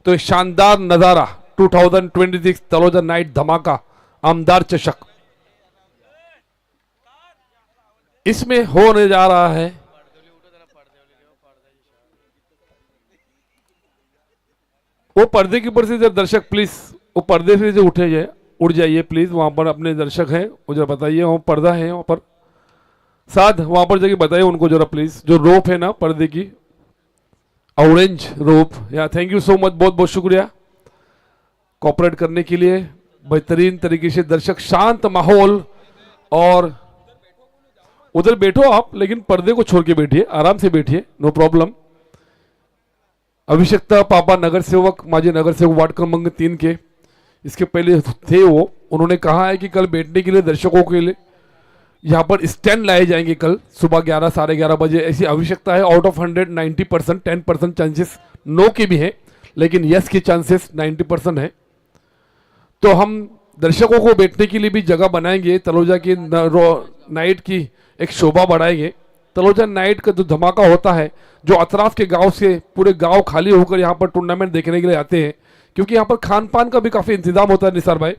तो एक शानदार नजारा 2026 तलोजा नाइट धमाका आमदार चषक इसमें होने जा रहा है। वो पर्दे के ऊपर से जब दर्शक प्लीज वो पर्दे से जो उठे जाए उड़ जाइए प्लीज, वहां पर अपने दर्शक हैं वो जरा बताइए, वहां पर्दा है वहां पर साथ वहां पर जाके बताइए उनको जरा प्लीज, जो रोप है ना पर्दे की ऑरेंज रोप। या थैंक यू सो मच, बहुत बहुत शुक्रिया कोऑपरेट करने के लिए बेहतरीन तरीके से। दर्शक शांत माहौल, और उधर बैठो आप लेकिन पर्दे को छोड़ के बैठिए, आराम से बैठिए, नो प्रॉब्लम। अभिषेकता पापा नगर सेवक माजी नगर सेवक वार्ड क्रमांक 3 के इसके पहले थे वो, उन्होंने कहा है कि कल बैठने के लिए दर्शकों के लिए यहाँ पर स्टैंड लाए जाएंगे कल सुबह 11 साढ़े 11 बजे। ऐसी आवश्यकता है। आउट ऑफ 100 90%, 10% चांसेस नो के भी है, लेकिन यस के चांसेस 90% है। तो हम दर्शकों को बैठने के लिए भी जगह बनाएंगे, तलोजा की नाइट की एक शोभा बढ़ाएंगे। तलोजा नाइट का जो धमाका होता है, जो अतराफ के गांव से पूरे गांव खाली होकर यहाँ पर टूर्नामेंट देखने के लिए आते हैं, क्योंकि यहाँ पर खान पान का भी काफ़ी इंतजाम होता है निसार भाई,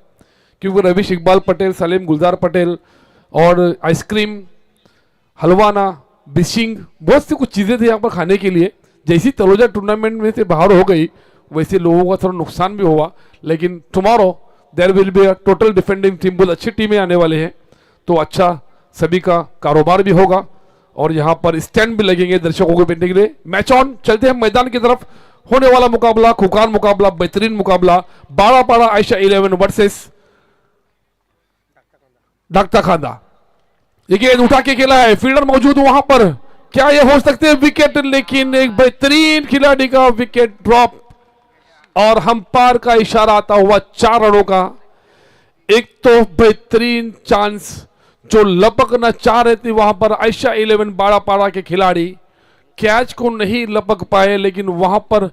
क्योंकि रवीश इकबाल पटेल, सलीम गुलजार पटेल और आइसक्रीम, हलवाना, बिशिंग, बहुत सी कुछ चीज़ें थी यहाँ पर खाने के लिए। जैसी तलोजा टूर्नामेंट में से बाहर हो गई वैसे लोगों का थोड़ा नुकसान भी हुआ, लेकिन tomorrow there will be a total defending team, बहुत अच्छी टीमें आने वाले हैं, तो अच्छा सभी का कारोबार भी होगा और यहाँ पर स्टैंड भी लगेंगे दर्शकों को बैठने के लिए। मैच ऑन, चलते हैं मैदान की तरफ। होने वाला मुकाबला खुकार मुकाबला, बेहतरीन मुकाबला, बारापाड़ा आयशा 11 वर्सेस डाक्ता खांदा। ये गेंद उठा के खेला है, फील्डर मौजूद वहां पर, क्या ये हो सकते हैं विकेट, लेकिन एक बेहतरीन खिलाड़ी का विकेट ड्रॉप और अंपायर का इशारा आता हुआ 4 रनों का। एक तो बेहतरीन चांस जो लपकना चाह रहे थे वहां पर आयशा 11 बारापाड़ा के खिलाड़ी, कैच को नहीं लपक पाए, लेकिन वहां पर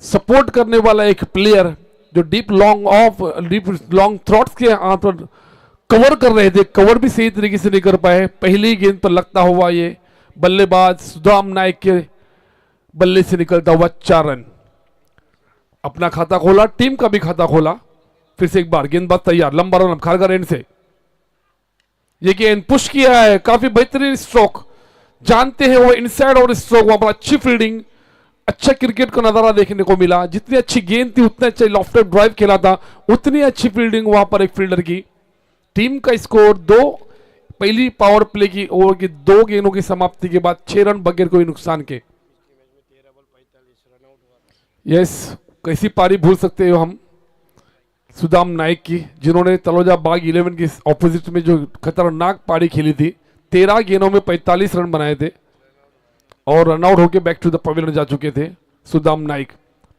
सपोर्ट करने वाला एक प्लेयर जो डीप लॉन्ग थ्रॉट्स के पर कवर कर रहे थे, कवर भी सही तरीके से नहीं कर पाए। पहली गेंद पर लगता हुआ ये बल्लेबाज सुदाम नायक के बल्ले से निकलता हुआ 4 रन। अपना खाता खोला, टीम का भी खाता खोला। फिर से एक बार गेंदबाज तैयार, लंबा रन अब खारगर एंड से ये गेंद पुश किया है, काफी बेहतरीन स्ट्रोक, जानते हैं वो इनसाइड और स्ट्रोक, वहां पर अच्छी फील्डिंग, अच्छा क्रिकेट का नजारा देखने को मिला। जितनी अच्छी गेंद थी उतने अच्छे लॉफ्टेड ड्राइव खेला था, उतनी अच्छी फील्डिंग वहां पर एक फील्डर की। टीम का स्कोर 2 पहली पावर प्ले की ओवर की 2 गेंदों की समाप्ति के बाद 6 रन बगैर कोई नुकसान के। यस, कैसी पारी भूल सकते हो हम सुदाम नाइक की, जिन्होंने तलोजा बाग 11 के ऑपोजिट में जो खतरनाक पारी खेली थी। 13 गेंदों में 45 रन बनाए थे और रनआउट होकर बैक टू द पवेलियन जा चुके थे। Sudam Naik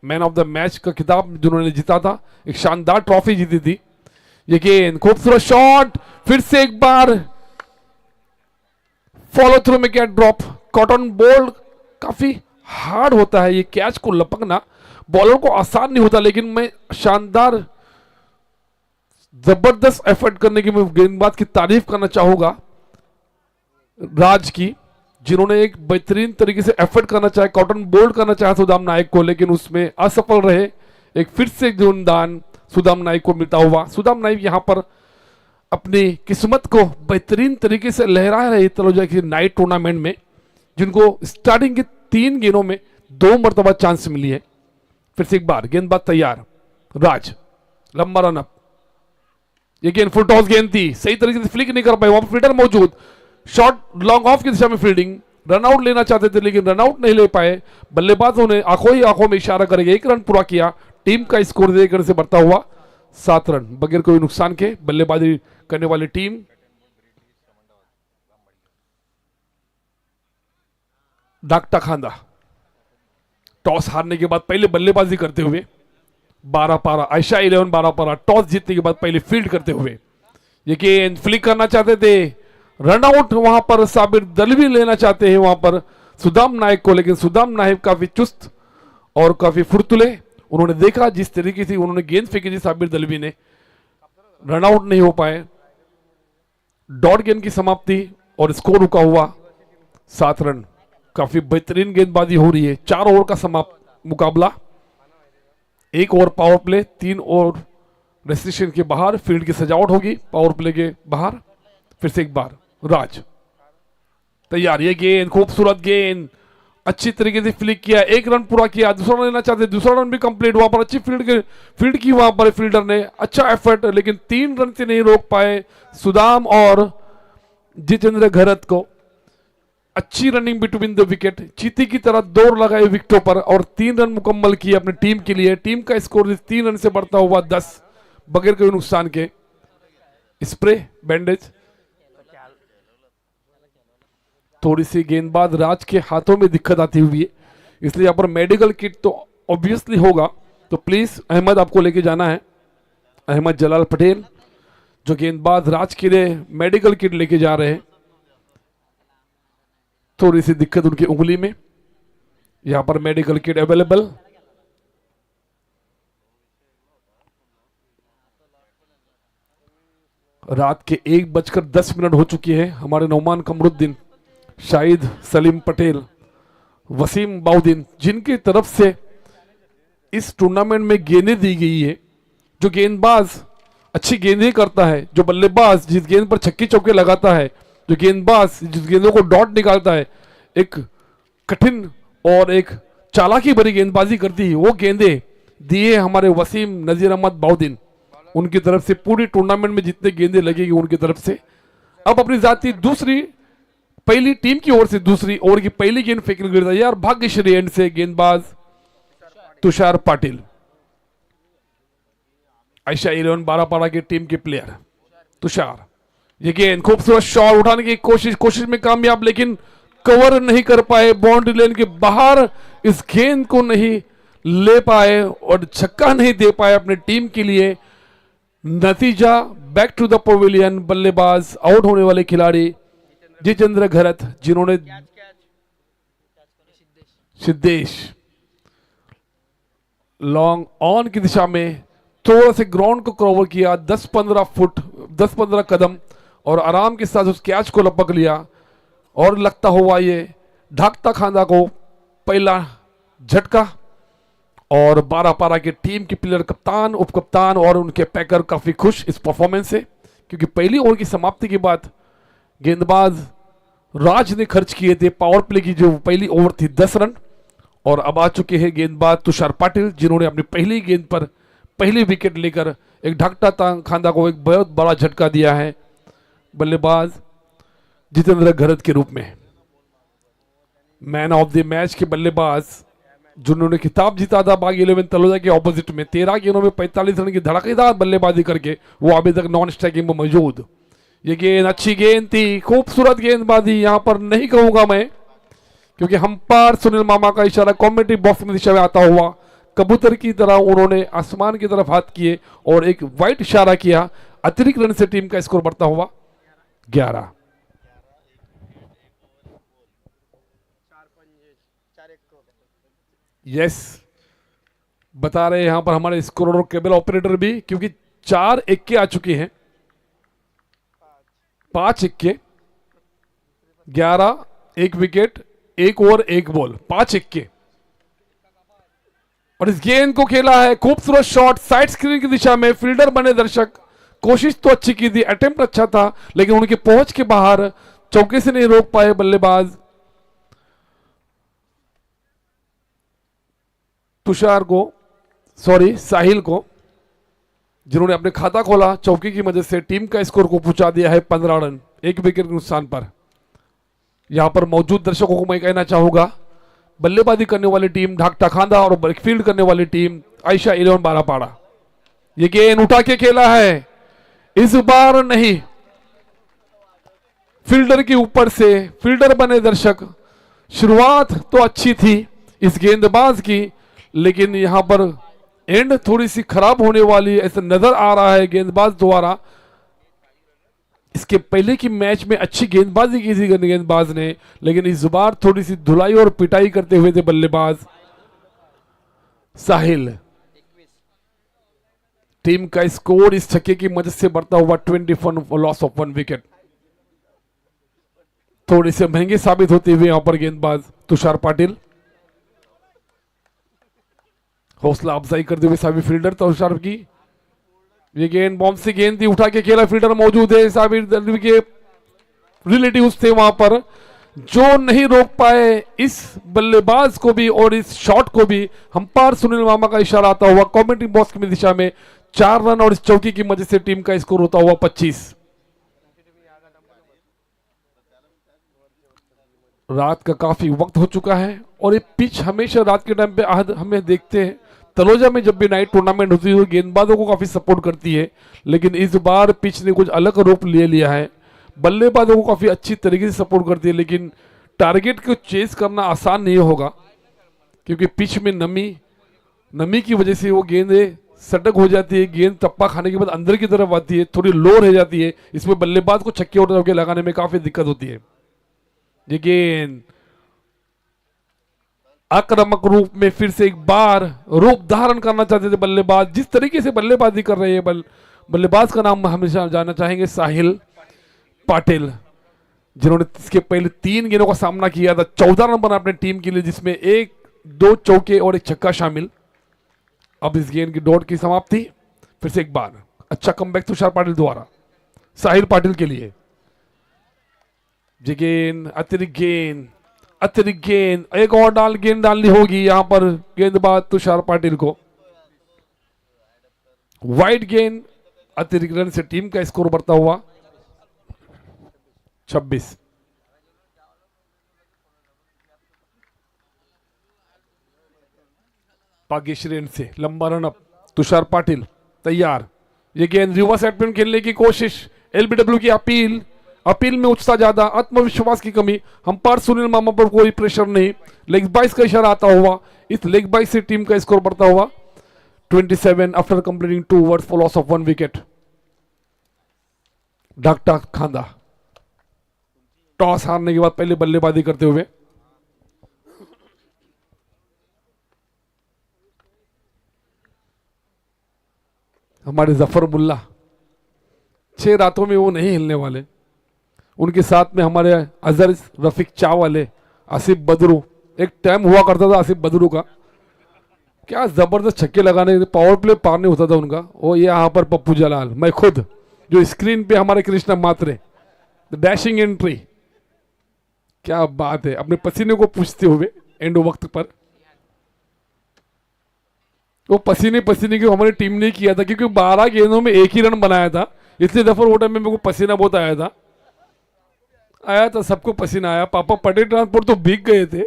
man of the match का खिताब जिन्होंने जीता था, एक शानदार ट्रॉफी जीती थी। ये गेंद खूबसूरत शॉट, फिर से एक बार फॉलो थ्रू में कैच ड्रॉप। कॉटन बॉल काफी हार्ड होता है, ये कैच को लपकना बॉलर को आसान नहीं होता, लेकिन मैं शानदार जबरदस्त एफर्ट करने की मैं गेंदबाज की तारीफ करना चाहूंगा राज की, जिन्होंने एक बेहतरीन तरीके से एफर्ट करना चाहे, कॉटन बोल्ड करना चाहे सुदाम नायक को, लेकिन उसमें असफल रहे। एक फिर से जोनदान सुदाम नायक को मिलता हुआ। सुदाम नायक यहां पर अपनी किस्मत को बेहतरीन तरीके से लहरा रहे तलोजा की नाइट टूर्नामेंट में, जिनको स्टार्टिंग के 3 गेंदों में 2 मरतबा चांस मिली है। फिर से एक बार गेंदबाज तैयार, राज लंबा रन अप, ये गेंद फुल टॉस गेंद थी, सही तरीके से फ्लिक नहीं कर पाए, वहां पर फील्डर मौजूद, शॉट लॉन्ग ऑफ की दिशा में फील्डिंग, रनआउट लेना चाहते थे लेकिन रनआउट नहीं ले पाए। बल्लेबाजों ने आंखों ही आंखों में इशारा करके 1 रन पूरा किया। टीम का स्कोर 1 रन से बढ़ता हुआ 7 रन बगैर कोई नुकसान के। बल्लेबाजी करने वाली टीम डाक्ता खांदा टॉस हारने के बाद पहले बल्लेबाजी करते हुए, बारापाड़ा आयशा 11 बारापाड़ा टॉस जीतने के बाद पहले फील्ड करते हुए ये गेंद फ्लिक करना चाहते थे, रनआउट वहां पर साबिर दलवी लेना चाहते हैं वहां पर सुदाम नायक को, लेकिन सुदाम नायक काफी चुस्त और काफी फुर्तुले। उन्होंने देखा जिस तरीके से उन्होंने गेंद फेंकी थी साबिर दलवी ने, रनआउट नहीं हो पाए। डॉट गेंद की समाप्ति और स्कोर रुका हुआ 7 रन। काफी बेहतरीन गेंदबाजी हो रही है। 4 ओवर का समाप्त मुकाबला एक over power play, 3 over restriction के बाहर, फील्ड की सजावट होगी पावर प्ले के बाहर। फिर से एक बार राज तैयार, ये गेंद खूबसूरत गेंद, अच्छी तरीके से फ्लिक किया, 1 रन पूरा किया, दूसरा रन लेना चाहते, दूसरा रन भी कंप्लीट हुआ पर अच्छी फील्ड की वहां पर फील्डर ने, अच्छा एफर्ट, लेकिन 3 रन से नहीं रोक पाए सुदाम और जितेंद्र घरत को। अच्छी रनिंग बिटवीन द विकेट, चीती की तरह दौड़ लगाए विकेटों पर और 3 रन मुकम्मल किए अपनी टीम के लिए। टीम का स्कोर 3 रन से बढ़ता हुआ 10 बगैर कोई नुकसान के। स्प्रे बैंडेज, थोड़ी सी गेंदबाज राज के हाथों में दिक्कत आती हुई है, इसलिए यहाँ पर मेडिकल किट तो ऑब्वियसली होगा, तो प्लीज अहमद आपको लेके जाना है, अहमद जलाल पटेल जो गेंदबाज राज के लिए मेडिकल किट लेके जा रहे हैं। थोड़ी सी दिक्कत उनकी उंगली में, यहां पर मेडिकल किट अवेलेबल। रात के 1:10 हो चुकी है। हमारे नौमान कमरुद्दीन, शाहिद सलीम पटेल, वसीम बाउद्दीन, जिनकी तरफ से इस टूर्नामेंट में गेंदें दी गई है, जो गेंदबाज अच्छी गेंदें करता है, जो बल्लेबाज जिस गेंद पर छक्के चौके लगाता है, जो गेंदबाज जिस गेंदों को डॉट निकालता है, एक कठिन और एक चालाकी भरी गेंदबाजी करती है, वो गेंदें दिए हमारे वसीम नजीर अहमद बाउद्दीन, उनकी तरफ से पूरी टूर्नामेंट में जितने गेंदें लगेगी उनकी तरफ से। अब अपनी जाती दूसरी पहली टीम की ओर से दूसरी ओवर की पहली गेंद फेंकने के लिए तैयार, भाग्यश्री एंड से गेंदबाज तुषार पाटिल, आयशा 11 बारापाड़ा की टीम के प्लेयर तुषार। ये गेंद खूबसूरत शॉट उठाने की कोशिश में कामयाब, लेकिन कवर नहीं कर पाए, बाउंड्री लाइन के बाहर इस गेंद को नहीं ले पाए और छक्का नहीं दे पाए अपने टीम के लिए। नतीजा बैक टू द पवेलियन, बल्लेबाज आउट होने वाले खिलाड़ी जितेंद्र घरत, जिन्होंने सिद्धेश लॉन्ग ऑन की दिशा में थोड़ा से ग्राउंड को कवर किया, 10-15 फुट 10-15 कदम, और आराम के साथ उस कैच को लपक लिया और लगता हुआ ये ढाकता खांदा को पहला झटका। और बारापाड़ा की टीम के प्लेयर, कप्तान, उप कप्तान और उनके पैकर काफी खुश इस परफॉर्मेंस से, क्योंकि पहली ओवर की समाप्ति के बाद गेंदबाज राज ने खर्च किए थे पावर प्ले की जो पहली ओवर थी 10 रन, और अब आ चुके हैं गेंदबाज तुषार पाटिल, जिन्होंने अपनी पहली गेंद पर पहली विकेट लेकर एक ढाकता खांदा को एक बहुत बड़ा झटका दिया है बल्लेबाज जितेंद्र घरत के रूप में। मैन ऑफ द मैच के बल्लेबाज जिन्होंने खिताब जीता था बागी 11 तलोजा के ऑपोजिट में, 13 गेंदों में 45 रन की धड़केदार बल्लेबाजी करके वो अभी तक नॉन स्ट्राइकिंग में मौजूद। ये गेंद अच्छी गेंद थी, खूबसूरत गेंदबाजी, यहां पर नहीं कहूंगा मैं, क्योंकि हम्पायर सुनील मामा का इशारा कमेंट्री बॉक्स में दिशा में आता हुआ कबूतर की तरह उन्होंने आसमान की तरफ हाथ किए और एक वाइट इशारा किया। अतिरिक्त रन से टीम का स्कोर बढ़ता हुआ 11। यस, बता रहे यहां पर हमारे स्कोर और केबल ऑपरेटर भी, क्योंकि 4 इक्के आ चुके हैं, 5 इक्के, 11, 1 विकेट, 1 ओवर 1 बॉल, 5 इक्के। और इस गेंद को खेला है, खूबसूरत शॉट साइड स्क्रीन की दिशा में, फील्डर बने दर्शक, कोशिश तो अच्छी की थी, अटेम्प्ट अच्छा था, लेकिन उनके पहुंच के बाहर चौके से नहीं रोक पाए बल्लेबाज तुषार को, सॉरी साहिल को, जिन्होंने अपने खाता खोला चौकी की मदद से। टीम का स्कोर को पहुंचा दिया है 15 रन 1 विकेट के नुकसान पर। यहां पर मौजूद दर्शकों को मैं कहना चाहूंगा, बल्लेबाजी करने वाली टीम ढाकता खांदा और बैकफील्ड करने वाली टीम आयशा 11 बारापाड़ा। ये गेंद उठा के खेला है, इस बार नहीं, फील्डर के ऊपर से, फील्डर बने दर्शक। शुरुआत तो अच्छी थी इस गेंदबाज की, लेकिन यहां पर एंड थोड़ी सी खराब होने वाली ऐसा नजर आ रहा है गेंदबाज द्वारा। इसके पहले की मैच में अच्छी गेंदबाजी की थी गेंदबाज ने, लेकिन इस बार थोड़ी सी धुलाई और पिटाई करते हुए थे बल्लेबाज साहिल। टीम का स्कोर इस छक्के की मदद से बढ़ता हुआ 21 फॉर लॉस ऑफ 1 विकेट। थोड़े से महंगे साबित होते हुए यहां पर गेंदबाज तुषार पाटिल। हौसला अफजाई करते हुए साबिर फील्डर तुषार की। ये गेंद बॉम्ब से गेंद थी, उठा के खेला, फील्डर मौजूद है, साबिर के रिलेटिव्स थे वहां पर जो नहीं रोक पाए इस बल्लेबाज को भी और इस शॉट को भी। अंपायर सुनील मामा का इशारा आता हुआ कमेंटिंग बॉक्स की दिशा में 4 रन और इस चौकी की मदद से टीम का स्कोर होता हुआ 25। रात का काफी वक्त हो चुका है और ये पिच हमेशा रात के टाइम पे हमें देखते हैं तलोजा में जब भी नाइट टूर्नामेंट होती है तो गेंदबाजों को काफी सपोर्ट करती है, लेकिन इस बार पिच ने कुछ अलग रूप ले लिया है। बल्लेबाजों को काफी अच्छी तरीके से सपोर्ट करती है, लेकिन टारगेट को चेस करना आसान नहीं होगा क्योंकि पिच में नमी की वजह से वो गेंदें सटक हो जाती है, गेंद टप्पा खाने के बाद अंदर की तरफ आती है, थोड़ी लो रह जाती है, इसमें बल्लेबाज को छक्के और चौके लगाने में काफी दिक्कत होती है। ये गेंद आक्रामक रूप में फिर से एक बार रूप धारण करना चाहते थे बल्लेबाज, जिस तरीके से बल्लेबाजी कर रहे हैं बल्लेबाज का नाम हमेशा जानना चाहेंगे साहिल पाटिल, जिन्होंने इसके पहले 3 गेंदों का सामना किया था, 14 रन बना अपने टीम के लिए जिसमें 1-2 चौके और 1 छक्का शामिल। अब इस गेंद की दौड़ की समाप्ति, फिर से एक बार अच्छा कमबैक तुषार पाटिल द्वारा साहिल पाटिल के लिए। ये गेंद अतिरिक्त गेंद एक और गेंद डालनी होगी यहां पर गेंदबाज तुषार पाटिल को। वाइड गेंद अतिरिक्त रन से टीम का स्कोर बढ़ता हुआ 26। भाग्यश्री से लंबा रन अप, तुषार पाटिल तैयार। ये गेंद रिवर्स एटमेंट खेलने की कोशिश, एलबीडब्ल्यू की अपील में उत्साह ज्यादा, आत्मविश्वास की कमी, अंपायर सुनील मामा पर कोई प्रेशर नहीं, लेग बाइस का इशारा आता हुआ, इस लेग बाइस से टीम का स्कोर बढ़ता हुआ 27 after completing 2 overs for loss of 1 wicket. Dhakta Khanda toss हारने के बाद पहले बल्लेबाजी करते हुए हमारे जफर मुल्ला 6 रातों में वो नहीं हिलने वाले। उनके साथ में हमारे अजहर रफीक चा वाले आसिफ बदरू, एक टाइम हुआ करता था आसिफ बदरू का, क्या जबरदस्त छक्के लगाने, पावर प्ले पार नहीं होता था उनका। वो यहाँ पर पप्पू जलाल, मैं खुद, जो स्क्रीन पे हमारे कृष्णा मात्रे, डैशिंग एंट्री, क्या बात है, अपने पसीने को पूछते हुए एंड वक्त पर। वो पसीने की हमारी टीम ने किया था क्योंकि 12 गेंदों में 1 ही रन बनाया था, इसलिए दफर वो टाइम में मेरे को पसीना बहुत आया था, सबको पसीना आया। पापा पटेल ट्रांसपोर्ट तो भीग गए थे,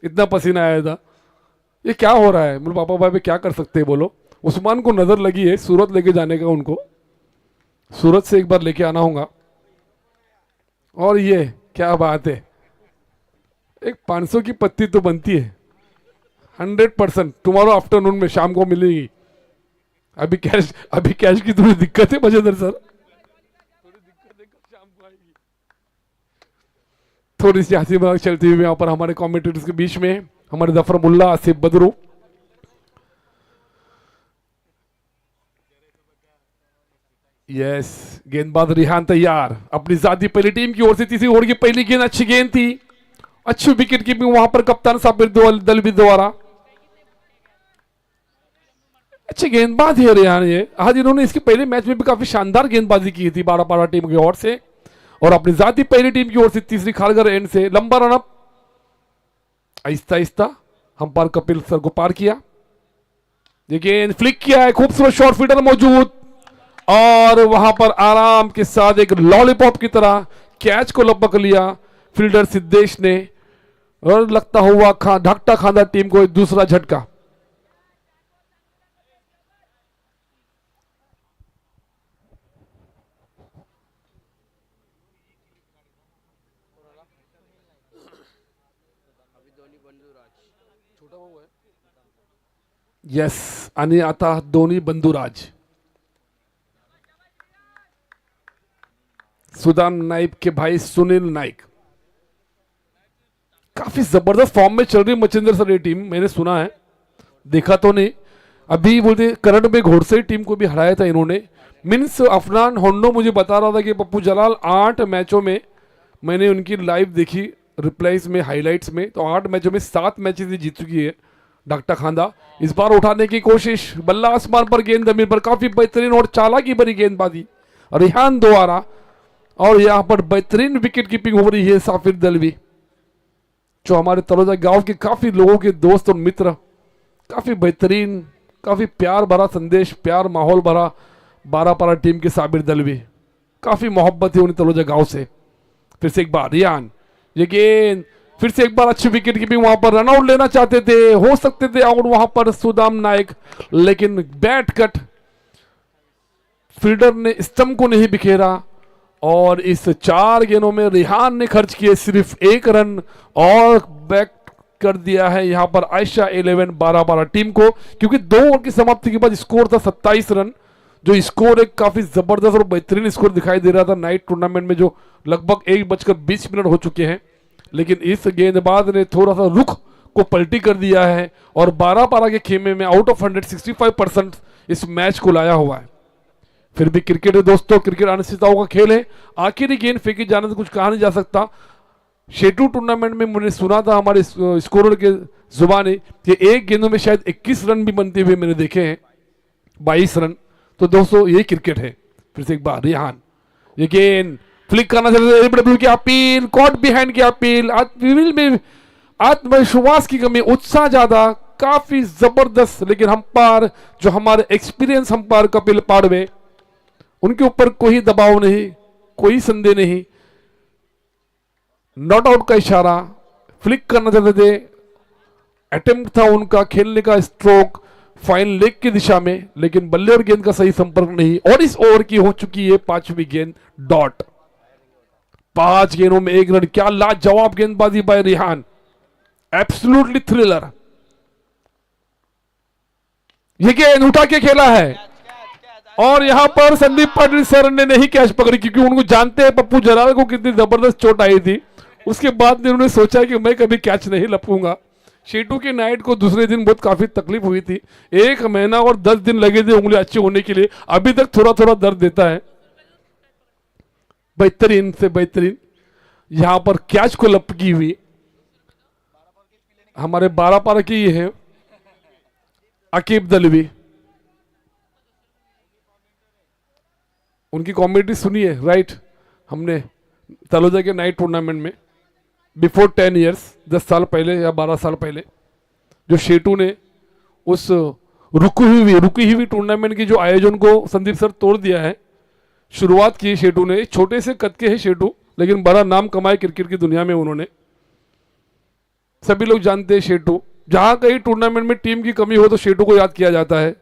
इतना पसीना आया था। ये क्या हो रहा है, मेरे पापा भाई पे क्या कर सकते हैं बोलो। उस्मान को नजर लगी है सूरत लेके जाने का, उनको सूरत से एक बार लेके आना होगा। और ये क्या बात है, एक 500 की पत्ती तो बनती है 100% टुमारो आफ्टरनून में, शाम को मिलेगी। अभी कैश की थोड़ी दिक्कत है मजेदार सर, थोड़ी सी हंसी मजाक चलती हुई यहाँ पर हमारे कमेंटेटर्स के बीच में हमारे जफर मुल्ला, आसिफ बदरू। यस, गेंदबाज रिहान तैयार, अपनी जाती पहली टीम की ओर से तीसरी ओवर की पहली गेंद अच्छी गेंद थी, अच्छी विकेट कीपिंग वहां पर कप्तान साबिर दलवी द्वारा। अच्छे गेंदबाज है रिहान ये, आज इन्होंने इसके पहले मैच में भी काफी शानदार गेंदबाजी की थी 12 टीम की ओर से, और अपनी जाती पहली टीम की ओर से तीसरी खालगर एंड से लंबा run-up, Aahista Aahista umpire Kapil sir को पार किया। ये गेंद फ्लिक किया है, खूबसूरत शॉट, फील्डर मौजूद और वहां पर आराम के साथ एक लॉलीपॉप की तरह कैच को लपक लिया फील्डर सिद्धेश ने, और लगता हुआ ढाकटा खांदा टीम को एक दूसरा झटका। यस, आणि आता दोन्ही बंधुराज, सुदान नाइक के भाई सुनील नाइक काफी जबरदस्त फॉर्म में चल रही मचिंदर सर ये टीम, मैंने सुना है, देखा तो नहीं। अभी बोलते करंट में घोड़से टीम को भी हराया था इन्होंने, मीन्स अफनान होंडो मुझे बता रहा था कि पप्पू जलाल 8 मैचों में, मैंने उनकी लाइव देखी रिप्लाईज में, हाईलाइट्स में, तो 8 मैचों में 7 मैचेस जीत चुकी है, डॉक्टर खांदा इस बार उठाने की कोशिश, बल्ला आसमान पर, गेंद जमीन पर, काफी बेहतरीन और चालाकी भरी गेंदबाजी रिहान द्वारा, और यहां पर बेहतरीन विकेट कीपिंग हो रही है साफिर दलवी, जो हमारे तलोजा गांव के काफी लोगों के दोस्त और मित्र, काफी बेहतरीन, काफी प्यार भरा संदेश, प्यार माहौल भरा 12 टीम के साबिर दलवी, काफी मोहब्बत है उन्हें तलोजा गांव से। फिर से एक बार रियान, ये गेंद फिर से एक बार अच्छी विकेट कीपिंग, वहां पर रन आउट लेना चाहते थे, हो सकते थे आउट वहां पर सुदाम नायक, लेकिन बैट कट, फील्डर ने स्टंप को नहीं बिखेरा और इस 4 गेंदों में रिहान ने खर्च किए सिर्फ 1 रन और बैक कर दिया है यहां पर आयशा 11 12 टीम को, क्योंकि 2 ओवर की समाप्ति के बाद स्कोर था 27 रन, जो स्कोर एक काफी जबरदस्त और बेहतरीन स्कोर दिखाई दे रहा था नाइट टूर्नामेंट में, जो लगभग 1:20 हो चुके हैं। लेकिन इस गेंदबाज ने थोड़ा सा रुख को पलटी कर दिया है और 12 के खेमे में आउट ऑफ 165% इस मैच को लाया हुआ है। फिर भी क्रिकेट है दोस्तों, क्रिकेट अनिश्चितताओं का खेल है, आखिरी गेंद फेंकी जाने से कुछ कहा नहीं जा सकता। शेटू टूर्नामेंट में मैंने सुना था हमारे स्कोरर के जुबानी कि एक गेंदों में शायद 21 रन भी बनते हुए मैंने देखे हैं, 22 रन। तो दोस्तों ये क्रिकेट है। फिर से एक बार रिहान, ये गेंद फ्लिक करना चाहते की अपील, कॉट बिहाइंड की अपील, में आत्मविश्वास की कमी, उत्साह ज्यादा, काफी जबरदस्त, लेकिन अंपायर जो हमारे एक्सपीरियंस अंपायर कपिल पाड़वे, उनके ऊपर कोई दबाव नहीं, कोई संदेह नहीं, नॉट आउट का इशारा, फ्लिक करना चाहते थे, अटेम्प्ट था उनका खेलने का स्ट्रोक फाइन लेग की दिशा में, लेकिन बल्ले और गेंद का सही संपर्क नहीं, और इस ओवर की हो चुकी है 5वीं गेंद डॉट। 5 गेंदों में 1 रन, क्या लाजवाब गेंदबाजी बाय रिहान, एब्सोल्युटली थ्रिलर। ये गेंद उठा के खेला है और यहां पर संदीप पाटिल सर ने नहीं कैच पकड़ी, क्योंकि उनको जानते हैं पप्पू जराल को कितनी जबरदस्त चोट आई थी। उसके बाद उन्होंने सोचा कि मैं कभी कैच नहीं लपूंगा। शेटू के नाइट को दूसरे दिन बहुत काफी तकलीफ हुई थी, 1 महीना और 10 दिन लगे थे उंगली अच्छी होने के लिए, अभी तक थोड़ा थोड़ा दर्द देता है। बेहतरीन से बेहतरीन यहां पर कैच को लपकी हुई हमारे 12 की ये है अकीब दलवी, उनकी कॉमेडी सुनिए राइट, हमने तलोजा के नाइट टूर्नामेंट में बिफोर 10 ईयर्स, 10 साल पहले या 12 साल पहले, जो शेटू ने उस रुकी हुई टूर्नामेंट की जो आयोजन को संदीप सर तोड़ दिया है। शुरुआत की शेटू ने, छोटे से कद के है शेटू, लेकिन बड़ा नाम कमाए क्रिकेट की दुनिया में उन्होंने, सभी लोग जानते हैं शेटू। जहां कहीं टूर्नामेंट में टीम की कमी हो तो शेटू को याद किया जाता है,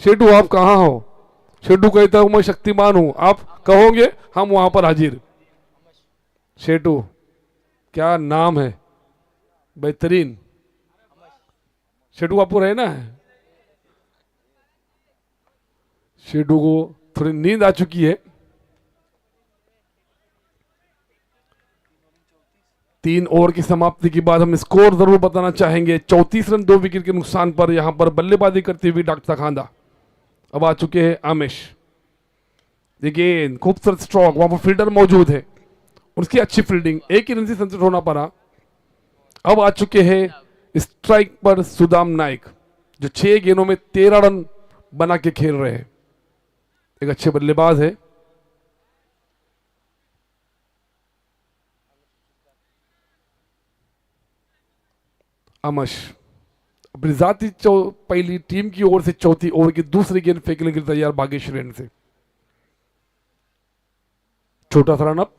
शेटू आप कहां हो, शेटू कहता हूं मैं शक्तिमान हूं, आप कहोगे हम वहां पर हाजिर। शेटू क्या नाम है, बेहतरीन। शेटू आपको रहना है, शेटू को थोड़ी नींद आ चुकी है। 3 ओवर की समाप्ति के बाद हम स्कोर जरूर बताना चाहेंगे। 34 रन 2 विकेट के नुकसान पर यहां पर बल्लेबाजी करती हुई डॉक्टर खांदा। अब आ चुके हैं आमिश, देखिए खूबसूरत स्ट्रोक, वहां पर फील्डर मौजूद है, उसकी अच्छी फील्डिंग, 1 ही रन से संतुष्ट होना पड़ा। अब आ चुके हैं स्ट्राइक पर सुदाम नायक, जो 6 गेंदों में 13 रन बना के खेल रहे हैं, एक अच्छे बल्लेबाज है। अमश अपनी जाती पहली टीम की ओर से चौथी ओवर की दूसरी गेंद फेंकने के लिए तैयार भाग्यश्री से, छोटा सा रन अप,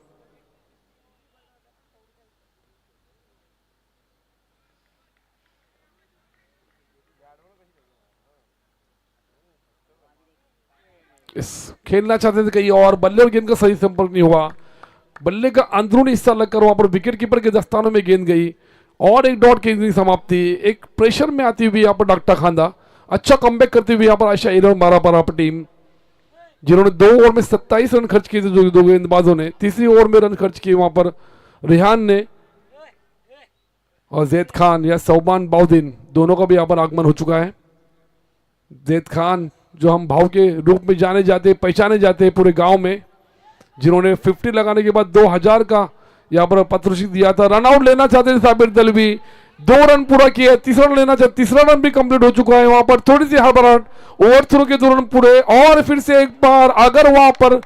इस खेलना चाहते थे कहीं और, बल्ले और गेंद का सही संपर्क नहीं हुआ, बल्ले का अंदरूनी हिस्सा लगकर वहां पर विकेट कीपर के दस्तानों में गेंद गई और एक डॉट की समाप्ति। एक प्रेशर में आती हुई यहाँ पर डॉक्टर खांदा अच्छा कमबैक करती हुई यहाँ पर आयशा 12 पर टीम, जिन्होंने 2 ओवर में 27 रन खर्च किए थे, जो 2 गेंदबाजों ने। तीसरी ओवर में रन खर्च किए वहां पर रिहान ने और जैद खान या सौबान बाउद्दीन, दोनों का भी यहाँ पर आगमन हो चुका है। जैद खान जो हम भाव के रूप में जाने जाते, पहचाने जाते हैं पूरे गांव में, जिन्होंने 50 लगाने के बाद 2000 का यहाँ पर पारितोषिक दिया था। रन आउट लेना चाहते थे साबिर दलवी, 2 रन पूरा किया, तीसरा रन लेना चाहिए, तीसरा रन भी कंप्लीट हो चुका है। वहां पर थोड़ी सी हड़बड़ाहट, ओवर थ्रो के 2 रन पूरे, और फिर से एक बार अगर वहां पर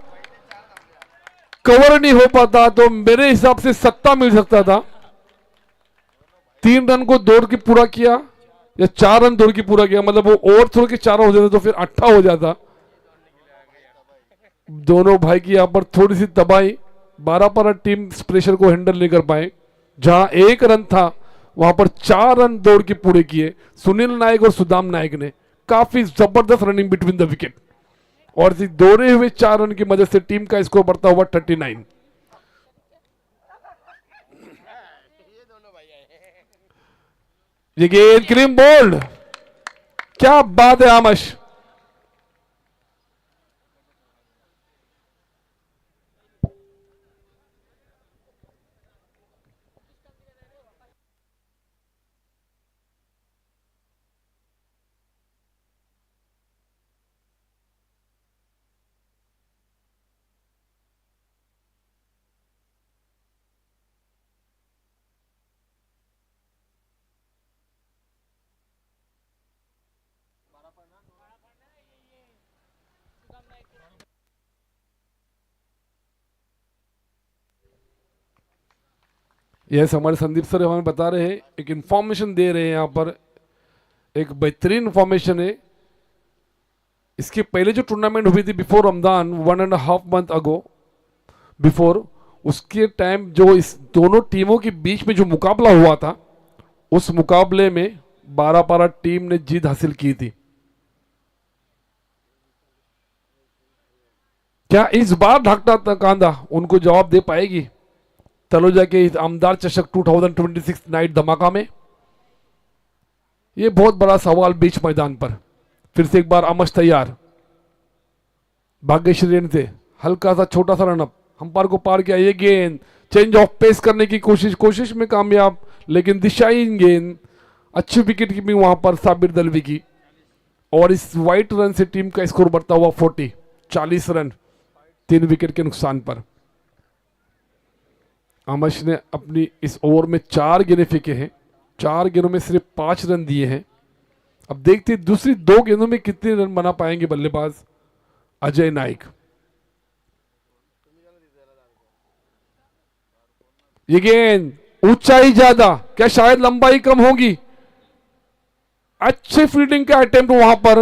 कवर नहीं हो पाता तो मेरे हिसाब से 7 मिल सकता था। 3 रन को दौड़ के पूरा किया या 4 रन दौड़ के पूरा किया, मतलब वो ओवर थ्रो के 4 हो जाते तो फिर 8 हो जाता। दोनों भाई की यहां पर थोड़ी सी तबाही, 12 पर टीम इस प्रेशर को हैंडल नहीं कर पाए। जहां 1 रन था वहां पर 4 रन दौड़ के पूरे किए सुनील नायक और सुदाम नायक ने। काफी जबरदस्त रनिंग बिटवीन द विकेट, और दौड़े हुए 4 रन की मदद से टीम का स्कोर बढ़ता हुआ 39। ये गेंद क्लीन बोल्ड, क्या बात है आमश। यस, हमारे संदीप सर हमें बता रहे हैं, एक इंफॉर्मेशन दे रहे हैं यहाँ पर, एक बेहतरीन इंफॉर्मेशन है। इसके पहले जो टूर्नामेंट हुई थी before Ramzan, 1.5 month ago before, उसके टाइम जो इस दोनों टीमों के बीच में जो मुकाबला हुआ था, उस मुकाबले में 12 पारा टीम ने जीत हासिल की थी। क्या इस बार ढाकटा कांधा उनको जवाब दे पाएगी तलोजा के इस आमदार चषक 2026 नाइट धमाका में? यह बहुत बड़ा सवाल बीच मैदान पर। फिर से एक बार अमश तैयार, भाग्यश्री रेन से हल्का सा छोटा सा रनअप, अंपायर को पार किया। ये गेंद चेंज ऑफ पेस करने की कोशिश में कामयाब, लेकिन दिशाहीन गेंद। अच्छी विकेट कीपिंग वहां पर साबिर दलवी की, और इस वाइट रन से टीम का स्कोर बढ़ता हुआ 40 रन 3 विकेट के नुकसान पर। अमश ने अपनी इस ओवर में 4 गेंदें फेंके हैं, 4 गेंदों में सिर्फ 5 रन दिए हैं। अब देखते हैं दूसरी 2 गेंदों में कितने रन बना पाएंगे बल्लेबाज अजय नाइक। ये गेंद ऊंचाई ज्यादा, क्या शायद लंबाई कम होगी? अच्छे फील्डिंग का अटेम्प्ट वहां पर,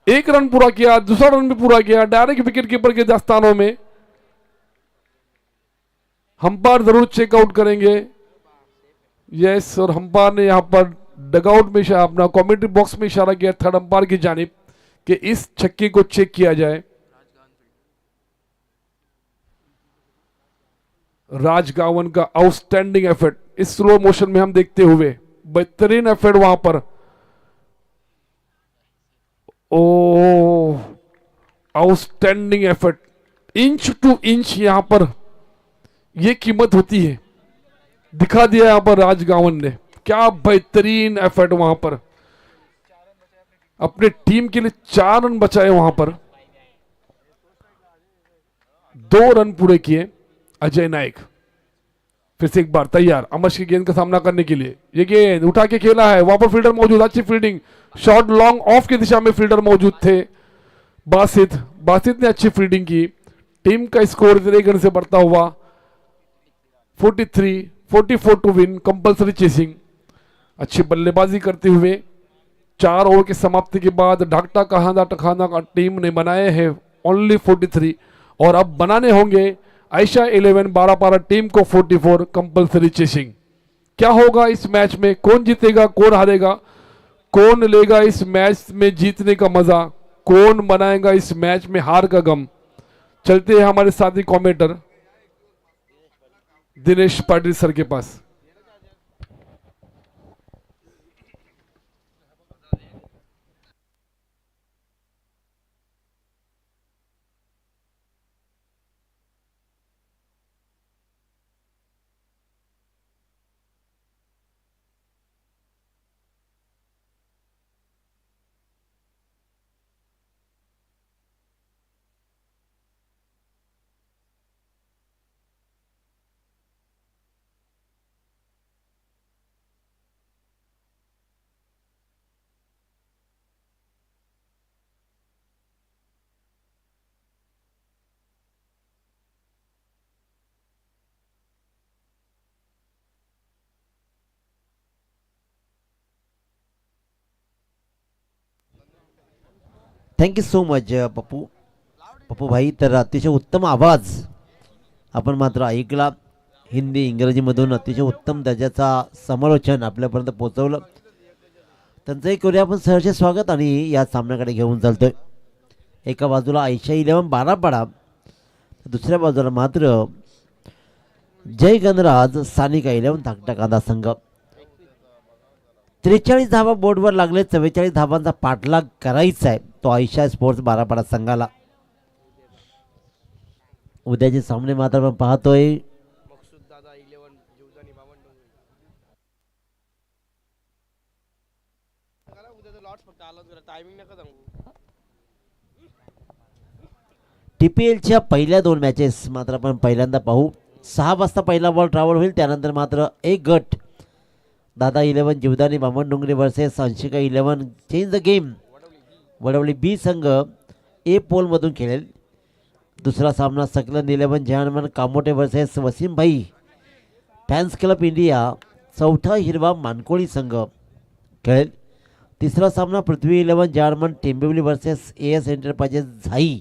1 रन पूरा किया, दूसरा रन भी पूरा किया डायरेक्ट विकेट कीपर के दस्तानों में। अंपायर जरूर चेकआउट करेंगे। यस, और अंपायर ने यहां पर डगआउट में अपना कमेंट्री बॉक्स में इशारा किया थर्ड अंपायर की जानिब कि इस छक्के को चेक किया जाए। राजगावन का आउटस्टैंडिंग एफर्ट इस स्लो मोशन में हम देखते हुए, बेहतरीन एफर्ट वहां पर। ओ, outstanding effort, inch to inch यहां पर यह कीमत होती है, दिखा दिया यहां पर राजगावन ने। क्या बेहतरीन एफर्ट वहां पर, अपने टीम के लिए 4 रन बचाए वहां पर, 2 रन पूरे किए अजय नायक। फिर से एक बार तैयार अमश की गेंद का सामना करने के लिए। ये गेंद उठा के खेला है, वहां पर फील्डर मौजूद, अच्छी फील्डिंग, शॉट लॉन्ग ऑफ की दिशा में फील्डर मौजूद थे। बासित ने अच्छी फील्डिंग की। टीम का स्कोर 1 रन से बढ़ता हुआ 44 टू विन, कंपल्सरी चेसिंग। अच्छी बल्लेबाजी करते हुए 4 ओवर की समाप्ति के बाद ढाकटा कहाना टखाना का टीम ने बनाए हैं ओनली 43, और अब बनाने होंगे आयशा 11 12 पारा टीम को 44 कंपल्सरी चेसिंग। क्या होगा इस मैच में, कौन जीतेगा कौन हारेगा, कौन लेगा इस मैच में जीतने का मजा, कौन बनाएगा इस मैच में हार का गम? चलते हैं हमारे साथी कमेंटेटर दिनेश पाटिल सर के पास। थँक्यू सो मच पप्पू भाई. तर अतिशय उत्तम आवाज आपण मात्र ऐकला. हिंदी इंग्रजीमधून अतिशय उत्तम दर्जाचा समालोचन आपल्यापर्यंत पोहोचवलं. त्यांचंही करूया आपण सहर्ष स्वागत आणि या सामन्याकडे घेऊन चालतोय. एका बाजूला आयशा 11 बारापाडा, दुसऱ्या बाजूला मात्र जय गणराज सानिका 11 धाकटा कांदा संघ. 43 धावा बोर्डवर लागले. 44 धावांचा पाठलाग करायचा आहे तो आयशा स्पोर्ट्स बारापाडा संघाला. उद्याचे सामने मात्र आपण पाहतोय. TPLच्या पहिल्या 2 मॅचेस मात्र आपण पहिल्यांदा पाहू. 6 वाजता पहिला बॉल ट्रॅव्हल होईल. त्यानंतर मात्र एक गट Dada 11 Jivdani Bamandongri versus Anshika 11 change the game Vadavali B संघ ए पोलमधून खेळेल. दुसरा सामना सकलन 11 जहानमन कामोटे वर्सेस वसीम भाई फॅन्स क्लब इंडिया चौथा हिरवा मानकोळी संघ खेळेल. तिसरा सामना पृथ्वी 11 जहानमन टेंबिवली वर्सेस AS एंटरप्राइजेस झाई.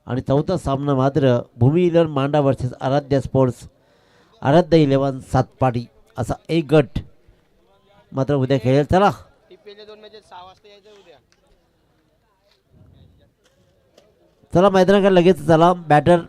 आणि चौथा सामना मात्र भूमी 11 मांडा वर्सेस आराध्या स्पोर्ट्स आराध्या 11 सातपाडी असा एक गट मात्र उद्या खेळेल. चला चला मैदानाकडे लगेच चला. बॅटर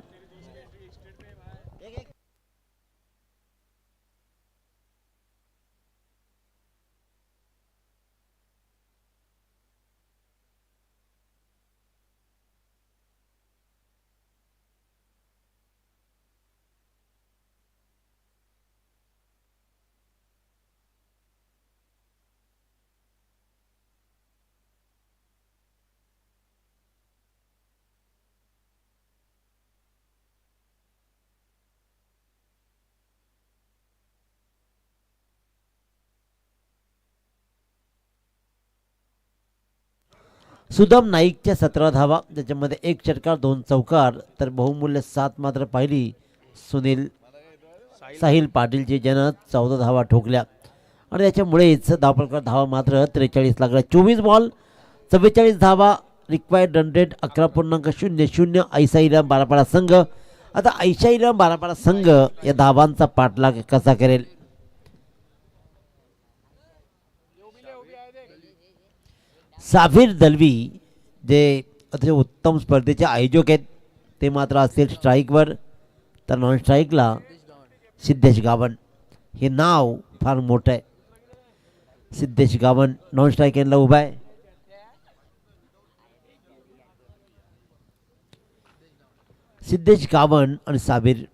सुदाम नाईकच्या 17 धावा, त्याच्यामध्ये 1 षटकार 2 चौकार, तर बहुमूल्य 7 मात्र पाहिली सुनील साहिल पाटीलचे ज्यानं 14 धावा ठोकल्या आणि त्याच्यामुळेच धावफलकावर धावा मात्र 43 लागला. 24 बॉल 44 धावा, रिक्वायर्ड रन रेट 11.00. आयशा 11 बारापाडा संघ. आता आयशा 11 बारापाडा संघ या धावांचा पाठलाग कसा करेल? साबिर दलवी जे अतिशय उत्तम स्पर्धेचे आयोजक आहेत ते मात्र असतील स्ट्राईकवर, तर नॉन स्ट्राईकला सिद्धेश गावण. हे नाव फार मोठं आहे. सिद्धेश गावण नॉन स्ट्राईक एंडला उभा आहे. सिद्धेश गावण आणि साबिर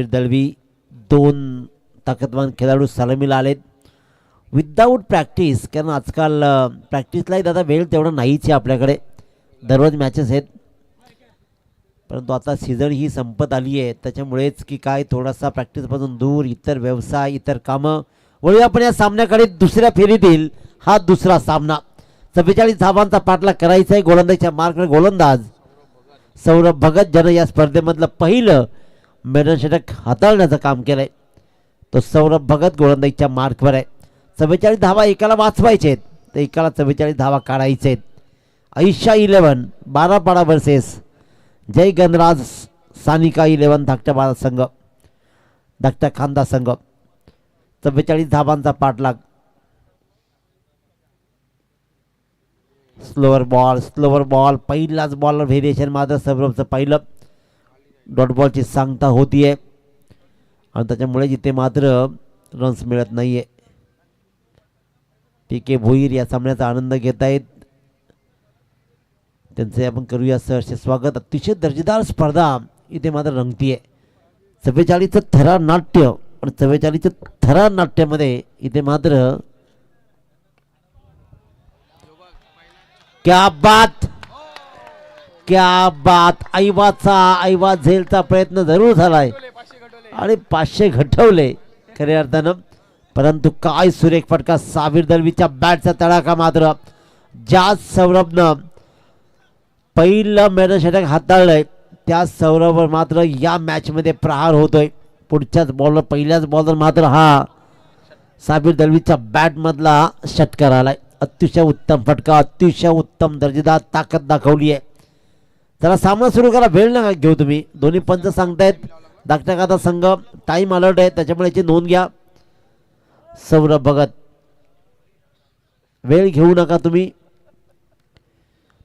दलवी 2 ताकदवान खेळाडू सलामीला आलेत विदाऊट प्रॅक्टिस. कारण आजकाल प्रॅक्टिसलाही दादा वेळ तेवढा नाहीच आहे आपल्याकडे, दररोज मॅचेस आहेत. परंतु आता सीझन ही संपत आली आहे, त्याच्यामुळेच की काय थोडासा प्रॅक्टिसपासून दूर, इतर व्यवसाय, इतर कामं. वळूया आपण या सामन्याकडे. दुसऱ्या फेरीतील हा दुसरा सामना. 44 धावांचा पाठलाग करायचा आहे. गोलंदाजीच्या मार्कवर गोलंदाज सौरभ भगत ज्यानं या स्पर्धेमधलं पहिलं मेडन षटक हाताळण्याचं काम केलंय तो सौरभ भगत गोलंदाजीच्या मार्कवर आहे. 44 धावा एकाला वाचवायचे आहेत, तर एकाला 44 धावा काढायचे आहेत. आयशा 11 बारापाडा वर्सेस जय गणराज सानिका 11 धाकटा संघ, धाकटा खांदा संघ. 44 धावांचा पाठलाग. स्लोअर बॉल पहिलाच बॉलर व्हेरिएशन मात्र सौरभचं पहिलं. डॉट बॉलची सांगता होतीये आणि त्याच्यामुळे जिथे मात्र रन्स मिळत नाहीये. PK भोईर या सामन्याचा आनंद घेत आहेत, त्यांचे आपण करूया सहर्ष स्वागत. अतिशय दर्जेदार स्पर्धा इथे मात्र रंगतीये. 44चं थरार नाट्य आणि 44चं थरार नाट्यामध्ये इथे मात्र क्या बात ऐवाज झेलचा प्रयत्न जरूर झालाय आणि 500 घटवले खऱ्या अर्थानं. परंतु काय सुरेख फटका. साबिर दलवीच्या बॅटचा तडाखा मात्र. ज्या सौरभनं पहिलं मेडल षटक हाताळलंय त्या सौरभवर मात्र या मॅचमध्ये प्रहार होतोय. पुढच्याच बॉलवर पहिल्याच बॉलवर मात्र हा साबिर दलवीच्या बॅटमधला षटकार आलाय. अतिशय उत्तम फटका, अतिशय उत्तम दर्जेदार ताकद दाखवली आहे. चला सामना सुरू करा, वेळ नका घेऊ तुम्ही. दोन्ही पंच सांगतायत धाकट्या काथा संघ टाइम अलर्ट आहे, त्याच्यामुळे याची नोंद घ्या. सौरभ भगत, वेळ घेऊ नका तुम्ही.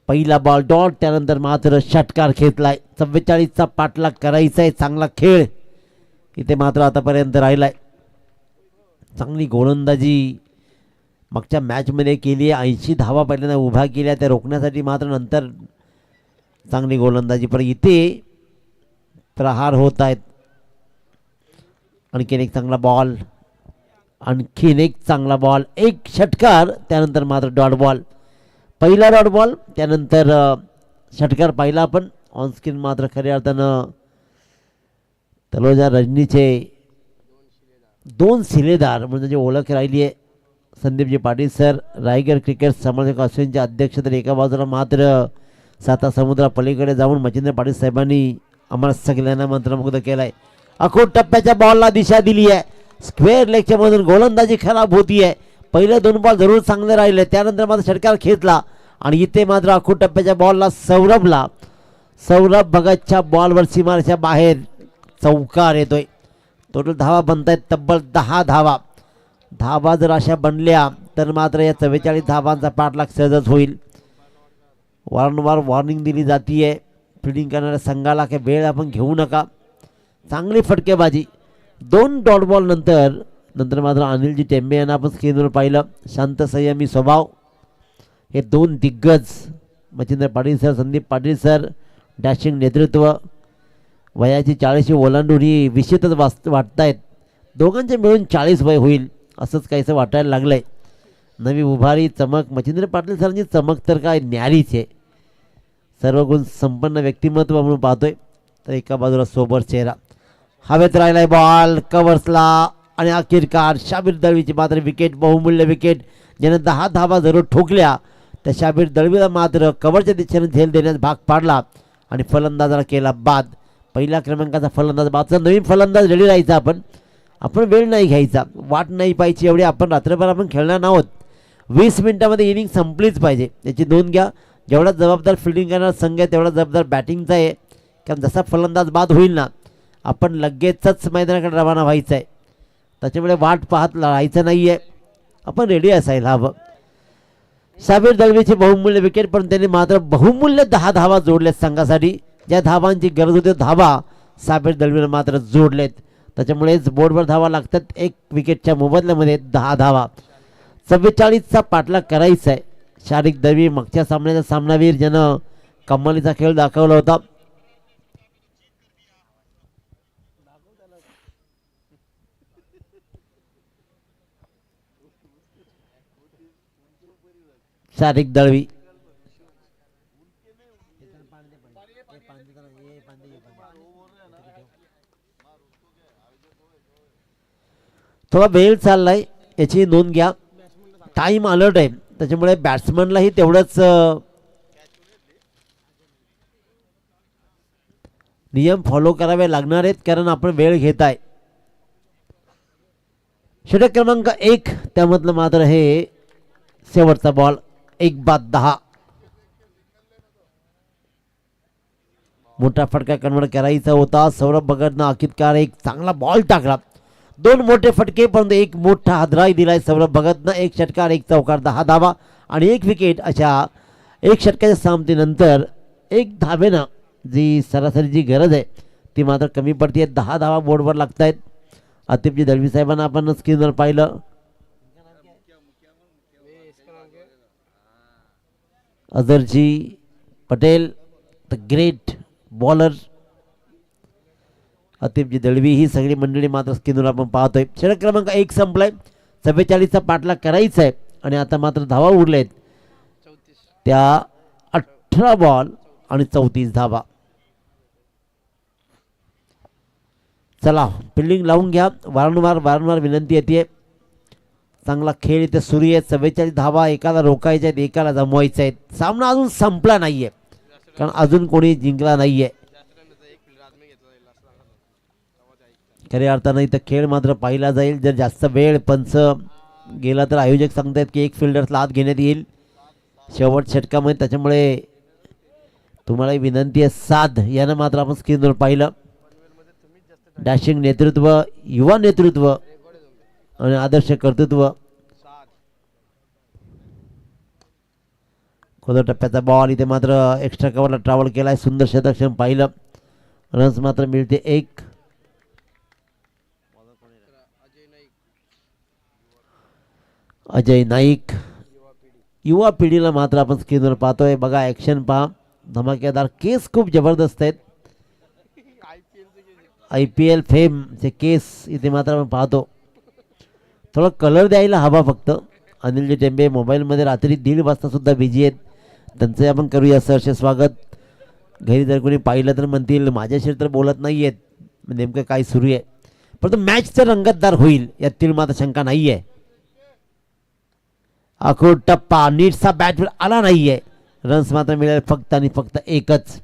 पहिला बॉल डॉट, त्यानंतर मात्र षटकार खेचलाय. 44चा पाठलाग करायचा आहे. चांगला खेळ इथे मात्र आतापर्यंत राहिलाय. चांगली गोलंदाजी मागच्या मॅचमध्ये केली आहे. 80 धावा पहिल्यांदा उभ्या केल्या, त्या रोखण्यासाठी मात्र नंतर चांगली गोलंदाजी. पण इथे प्रहार होत आहेत. आणखीन एक चांगला बॉल, आणखीन एक चांगला बॉल, एक षटकार, त्यानंतर मात्र डॉट बॉल. पहिला डॉट बॉल, त्यानंतर षटकार पाहिला आपण ऑन स्क्रीन. मात्र खऱ्या अर्थानं तलोजा रजनीचे 2 शिलेदार म्हणजे जी ओळख राहिली आहे. संदीपजी पाटील सर, रायगड क्रिकेट समर्थक असोसिएशनचे अध्यक्ष, तर एका बाजूला मात्र साता समुद्रा पलीकडे जाऊन मच्छिंद्र पाटील साहेबांनी आम्हाला सगळ्यांना मंत्रमुग्ध केलं आहे. अखोट टप्प्याच्या बॉलला दिशा दिली आहे. स्क्वेअर लेगच्या मधून गोलंदाजी खराब होती आहे. पहिले 2 बॉल जरूर चांगले राहिले, त्यानंतर मात्र षटकार खेचला आणि इथे मात्र अखोट टप्प्याच्या बॉलला सौरभ भगतच्या बॉलवर सीमारेषा बाहेर चौकार येतोय. टोटल धावा बनतायत तब्बल 10 धावा. धावा जर अशा बनल्या तर मात्र या 44 धावांचा पाठलाग सहजच होईल. वारंवार वॉर्निंग दिली जाते फिल्डिंग करणाऱ्या संघाला की वेळ आपण घेऊ नका. चांगली फटकेबाजी. 2 डॉट बॉल नंतर मात्र अनिलजी टेंबे यांना आपण स्क्रीनवर पाहिलं. शांत संयमी स्वभाव, हे 2 दिग्गज Machhindra Patil sir, Sandeep Patil sir, dashing नेतृत्व. वयाची 40 ओलांडून ही विशेषच वाटतायत. दोघांचे मिळून 40 वय होईल असंच काहीसं वाटायला लागलंय. नवी उभारी, चमक, मच्छिंद्र पाटील सरांची चमक तर काय न्यारीच आहे. सर्व गुण संपन्न व्यक्तिमत्व म्हणून पाहतोय. तर एका बाजूला सोबर चेहरा. हवेत राहिलाय बॉल कव्हर्सला आणि अखेरकार शाबीर दळवीची मात्र विकेट, बहुमूल्य विकेट. ज्याने 10 धावा जरूर ठोकल्या, त्या शाबीर दळवीला मात्र कव्हरच्या दिशेने झेल देण्यास भाग पाडला आणि फलंदाजाला केला बाद. पहिल्या क्रमांकाचा फलंदाज बादचा नवीन फलंदाज रेडी राहायचा. आपण वेळ नाही घ्यायचा, वाट नाही पाहिजे. एवढी आपण रात्रभर आपण खेळणार आहोत. 20 मिनिटामध्ये इनिंग संपलीच पाहिजे याची नोंद घ्या. जेवढा जबाबदार फिल्डिंग करणारा संघ आहे तेवढा जबाबदार बॅटिंगचा आहे. कारण जसा फलंदाज बाद होईल ना, आपण लगेचच मैदानाकडे रवाना व्हायचं आहे. त्याच्यामुळे वाट पाहत राहायचं नाही आहे, आपण रेडी असायला हवं. शाबीर दळवीची बहुमूल्य विकेट, पण त्यांनी मात्र बहुमूल्य 10 धावा जोडल्यात संघासाठी. ज्या धावांची गरज होती धावा शाबीर दळवीने मात्र जोडलेत. त्याच्यामुळेच बोर्डवर धावा लागतात. 1 विकेटच्या मोबदल्यामध्ये 10 धावा. 44चा पाठलाग करायचा आहे. शारीरिक दळवी मागच्या सामन्याचा सामनावीर, ज्यानं कमालीचा खेळ दाखवला होता. शारीरिक दळवी थोडा वेळ चाललाय याची नोंद घ्या. टाइम अलर्ट आहे, त्याच्यामुळे बॅट्समनलाही तेवढंच नियम फॉलो करावे लागणार आहेत, कारण आपण वेळ घेत आहे. षटक क्रमांक 1 त्यामधलं मात्र हे शेवटचा बॉल. 1 बाद 10. मोठा फटका कन्वर्ट करायचा होता. सौरभ भगतनं अखेरकार एक चांगला बॉल टाकला. 2 मोठे फटके, परंतु एक मोठा हादराही दिलाय सौरभ भगतनं. 1 षटकार, 1 चौकार, 10 धावा आणि 1 विकेट. अशा 1 षटकाच्या सामन्यानंतर 1 धावेनं जी सरासरीची गरज आहे ती मात्र कमी पडते. 10 धावा बोर्डवर लागत आहेत. आतिफजी दळवी साहेबांना आपण स्क्रीनवर पाहिलं. Azharji Patel the great bowler, Atifji Dalvi, ही सगळी मंडळी मात्र स्क्रीनवर आपण पाहतोय. षटक क्रमांक 1 संपलाय. 44चा पाठलाग करायचा आहे आणि आता मात्र धावा उरलेत त्या 18 बॉल आणि 34 धावा. चला फिल्डिंग लावून घ्या. वारंवार विनंती येते. चांगला खेळ इथे सुरू आहे. 44 धावा एकाला रोखायच्या आहेत, एकाला जमवायच्या आहेत. सामना अजून संपला नाहीये, कारण अजून कोणी जिंकला नाहीये. खऱ्या अर्थानं इथं खेळ मात्र पाहिला जाईल जर जास्त वेळ पंच गेला तर आयोजक सांगतायत की एक फिल्डर्सला आत घेण्यात येईल शेवट षटकामध्ये. त्याच्यामुळे तुम्हाला विनंती आहे साध. यानं मात्र आपण स्क्रीनवर पाहिलं डॅशिंग नेतृत्व, युवा नेतृत्व आणि आदर्श कर्तृत्व. खोदर टप्प्याचा बॉल इथे मात्र एक्स्ट्रा कव्हरला ट्रॅव्हल केलाय. सुंदर शतक्षम पाहिलं. रन्स मात्र मिळते 1. अजय नाईक युवा पिढीला मात्र आपण स्क्रीनवर पाहतोय. बघा ॲक्शन पहा. धमाकेदार केस खूप जबरदस्त आहेत. IPL फेमचे केस इथे मात्र आपण पाहतो. थोडा कलर द्यायला हवा फक्त. अनिलजी टेंबे मोबाईलमध्ये रात्री 1:30 वाजता सुद्धा बिझी आहेत. त्यांचे आपण करूया सहर्ष स्वागत. घरी जर कोणी पाहिलं तर म्हणतील माझ्याशी तर बोलत नाही आहेत, नेमकं काय सुरू आहे. परंतु मॅच तर रंगतदार होईल यातील मात्र शंका नाही आहे. अखोड टप्पा नीटचा बॅटवर आला नाही आहे. रन्स मात्र मिळेल फक्त आणि फक्त 1च.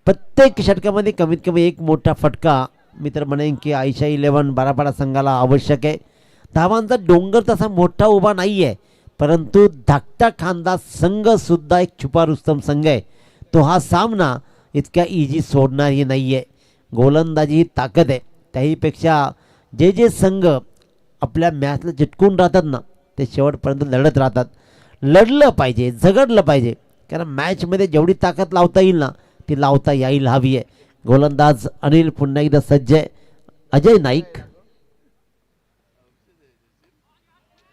प्रत्येक षटकामध्ये कमीत कमी एक मोठा फटका मी तर म्हणेन की आयशा 11 बारापाडा संघाला आवश्यक आहे. धावांचा डोंगर तसा मोठा उभा नाही आहे, परंतु धाकटा खांदा संघ सुद्धा एक छुपा रुस्तम संघ आहे. तो हा सामना इतक्या इजी सोडणारही नाही आहे. गोलंदाजी ही ताकद आहे. त्याहीपेक्षा जे जे संघ आपल्या मॅचला चिटकून राहतात ना ते शेवटपर्यंत लढत राहतात. लढलं पाहिजे, झगडलं पाहिजे, कारण मॅचमध्ये जेवढी ताकद लावता येईल ना ती लावता यायला हवी आहे. गोलंदाज अनिल पुन्हा एकदा सज्ज आहे. अजय नाईक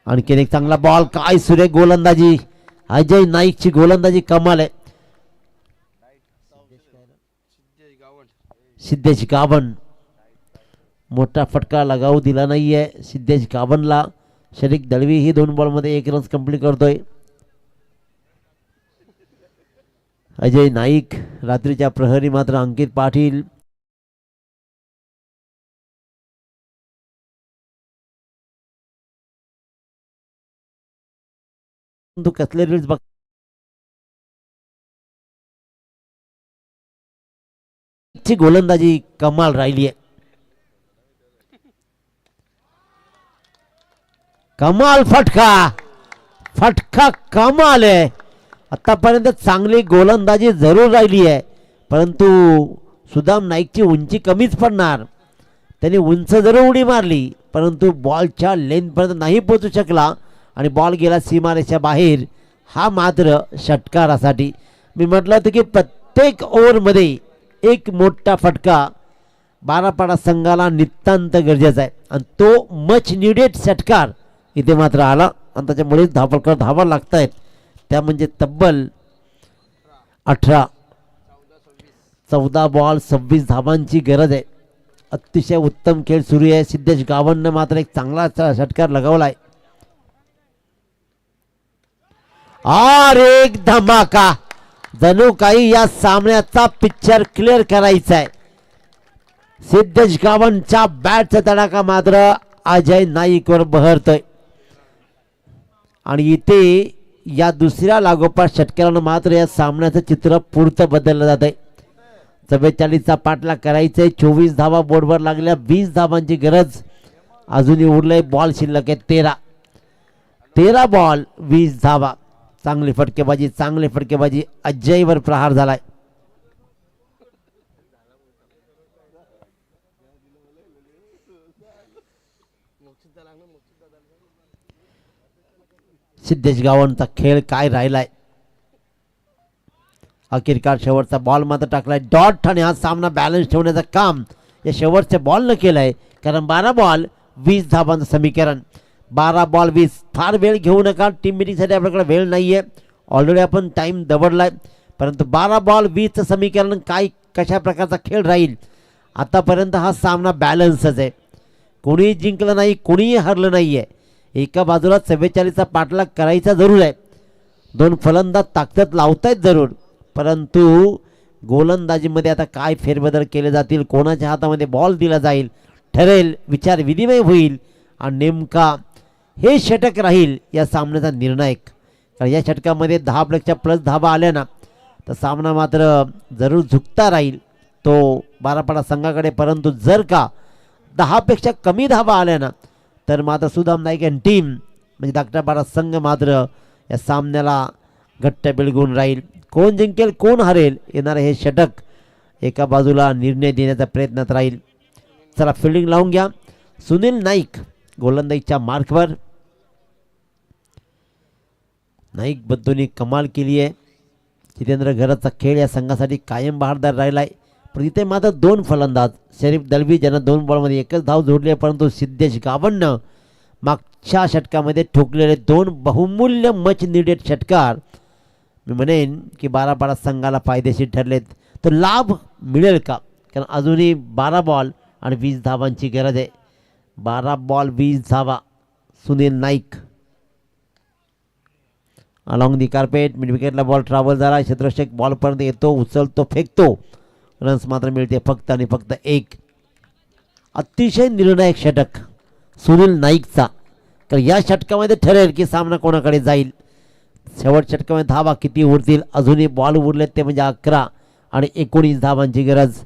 आणखीन एक चांगला बॉल. काय सुरेख गोलंदाजी. अजय नाईकची गोलंदाजी कमाल आहे. सिद्धेश गावन मोठा फटका लगावू दिला नाहीये सिद्धेश गावनला. शरीक दळवी ही 2 बॉलमध्ये 1 रन्स कंप्लीट करतोय. अजय नाईक रात्रीच्या प्रहरी मात्र अंकित पाटील कसले रील्स बघ. ची गोलंदाजी कमाल राहिली आहे. कमाल फटका. फटका कमाल आहे. आतापर्यंत चांगली गोलंदाजी जरूर राहिली आहे, परंतु सुदाम नाईकची उंची कमीच पडणार. त्याने उंच जरूर उडी मारली, परंतु बॉलच्या लेंथपर्यंत नाही पोहोचू शकला आणि बॉल गेला सीमारेषा बाहेर. हा मात्र षटकारासाठी मी म्हटलं होतं की प्रत्येक ओव्हरमध्ये एक मोठा फटका बारापाडा संघाला नितांत गरजेचा आहे आणि तो मच निडेड षटकार इथे मात्र आला आणि त्याच्यामुळे धावपळकर धावा लागत आहेत. त्या म्हणजे तब्बल 14 बॉल 26 धावांची गरज आहे. अतिशय उत्तम खेळ सुरू आहे. सिद्धेश गावनने मात्र एक चांगला षटकार लगावलाय. और एक धमाका. जणू काही या सामन्याचा पिक्चर क्लिअर करायचा आहे. सिद्धेश गावनच्या बॅटचा तडाखा मात्र अजय नाईकवर बहरतोय आणि इथे या दुसऱ्या लागोपाठ षटकारानं मात्र या सामन्याचं चित्र पुढचं बदललं जात आहे. 44चा पाठलाग करायचंय. 24 धावा बोर्डवर लागल्या. 20 धावांची गरज अजूनही उरलंय. बॉल शिल्लक आहे 13 बॉल 20 धावा. चांगली फटकेबाजी अजयवर प्रहार झालाय. सिद्धेश गावनचा खेळ काय राहिलाय. अखेरकार शेवटचा बॉल मात्र टाकलाय डॉट आणि हा सामना बॅलन्स ठेवण्याचं काम या शेवटच्या बॉलनं केलंय, कारण 12 बॉल 20 धावांचं समीकरण. 12 बॉल 20. फार वेळ घेऊ नका. टीम मिटिंगसाठी आपल्याकडे वेळ नाहीये. ऑलरेडी आपण टाइम दबडलाय, परंतु 12 बॉल 20चं समीकरण काय कशा प्रकारचा खेळ राहील. आतापर्यंत हा सामना बॅलन्सच आहे. कोणीही जिंकलं नाही, कोणीही हरलं नाहीये. एका बाजूला 44चा पाठलाग करायचा जरूर आहे. 2 फलंदाज ताकद लावतायत जरूर, परंतु गोलंदाजीमध्ये आता काय फेरबदल केले जातील, कोणाच्या हातामध्ये बॉल दिला जाईल ठरेल. विचार विनिमय होईल आणि नेमका हे षटक राहील या सामन्याचा निर्णायक. कारण या षटकामध्ये 10 पेक्षा प्लस धावा आल्या ना तर सामना मात्र जरूर झुकता राहील तो बारापाडा संघाकडे. परंतु जर का 10 पेक्षा कमी धावा आल्या ना तर मात्र सुदाम नाईक आणि टीम म्हणजे धाकटा बारा संघ मात्र या सामन्याला घट्ट बिलगून राहील. कोण जिंकेल कोण हरेल येणारे हे षटक एका बाजूला निर्णय देण्याचा प्रयत्नात राहील. चला फिल्डिंग लावून घ्या. सुनील नाईक गोलंदाजीच्या मार्कवर. नाईक बद्दूंनी कमाल केली आहे. जितेंद्र घराचा खेळ या संघासाठी कायम बहारदार राहिला आहे. पण इथे मात्र दोन फलंदाज शरीफ दलवी ज्यांना 2 बॉलमध्ये एकच धाव जोडली आहे, परंतु सिद्धेश गावंडनं मागच्या षटकामध्ये ठोकलेले 2 बहुमूल्य मच निडेड षटकार मी म्हणेन की 12 संघाला फायदेशीर ठरलेत. तर लाभ मिळेल का? कारण अजूनही 12 बॉल आणि 20 धावांची गरज आहे. 12 बॉल 20 धावा. Sunil Naik along the carpet. Mid विकेटला बॉल ट्रॅव्हल झाला. क्षेत्ररक्षक बॉलपर्यंत येतो, उचलतो, फेकतो. रन्स मात्र मिळते फक्त आणि फक्त 1. अतिशय निर्णायक षटक सुनील नाईकचा. तर या षटकामध्ये ठरेल की सामना कोणाकडे जाईल. शेवट षटकामध्ये धावा किती उरतील. अजूनही बॉल उरलेत ते म्हणजे 11 आणि 19 धावांची गरज.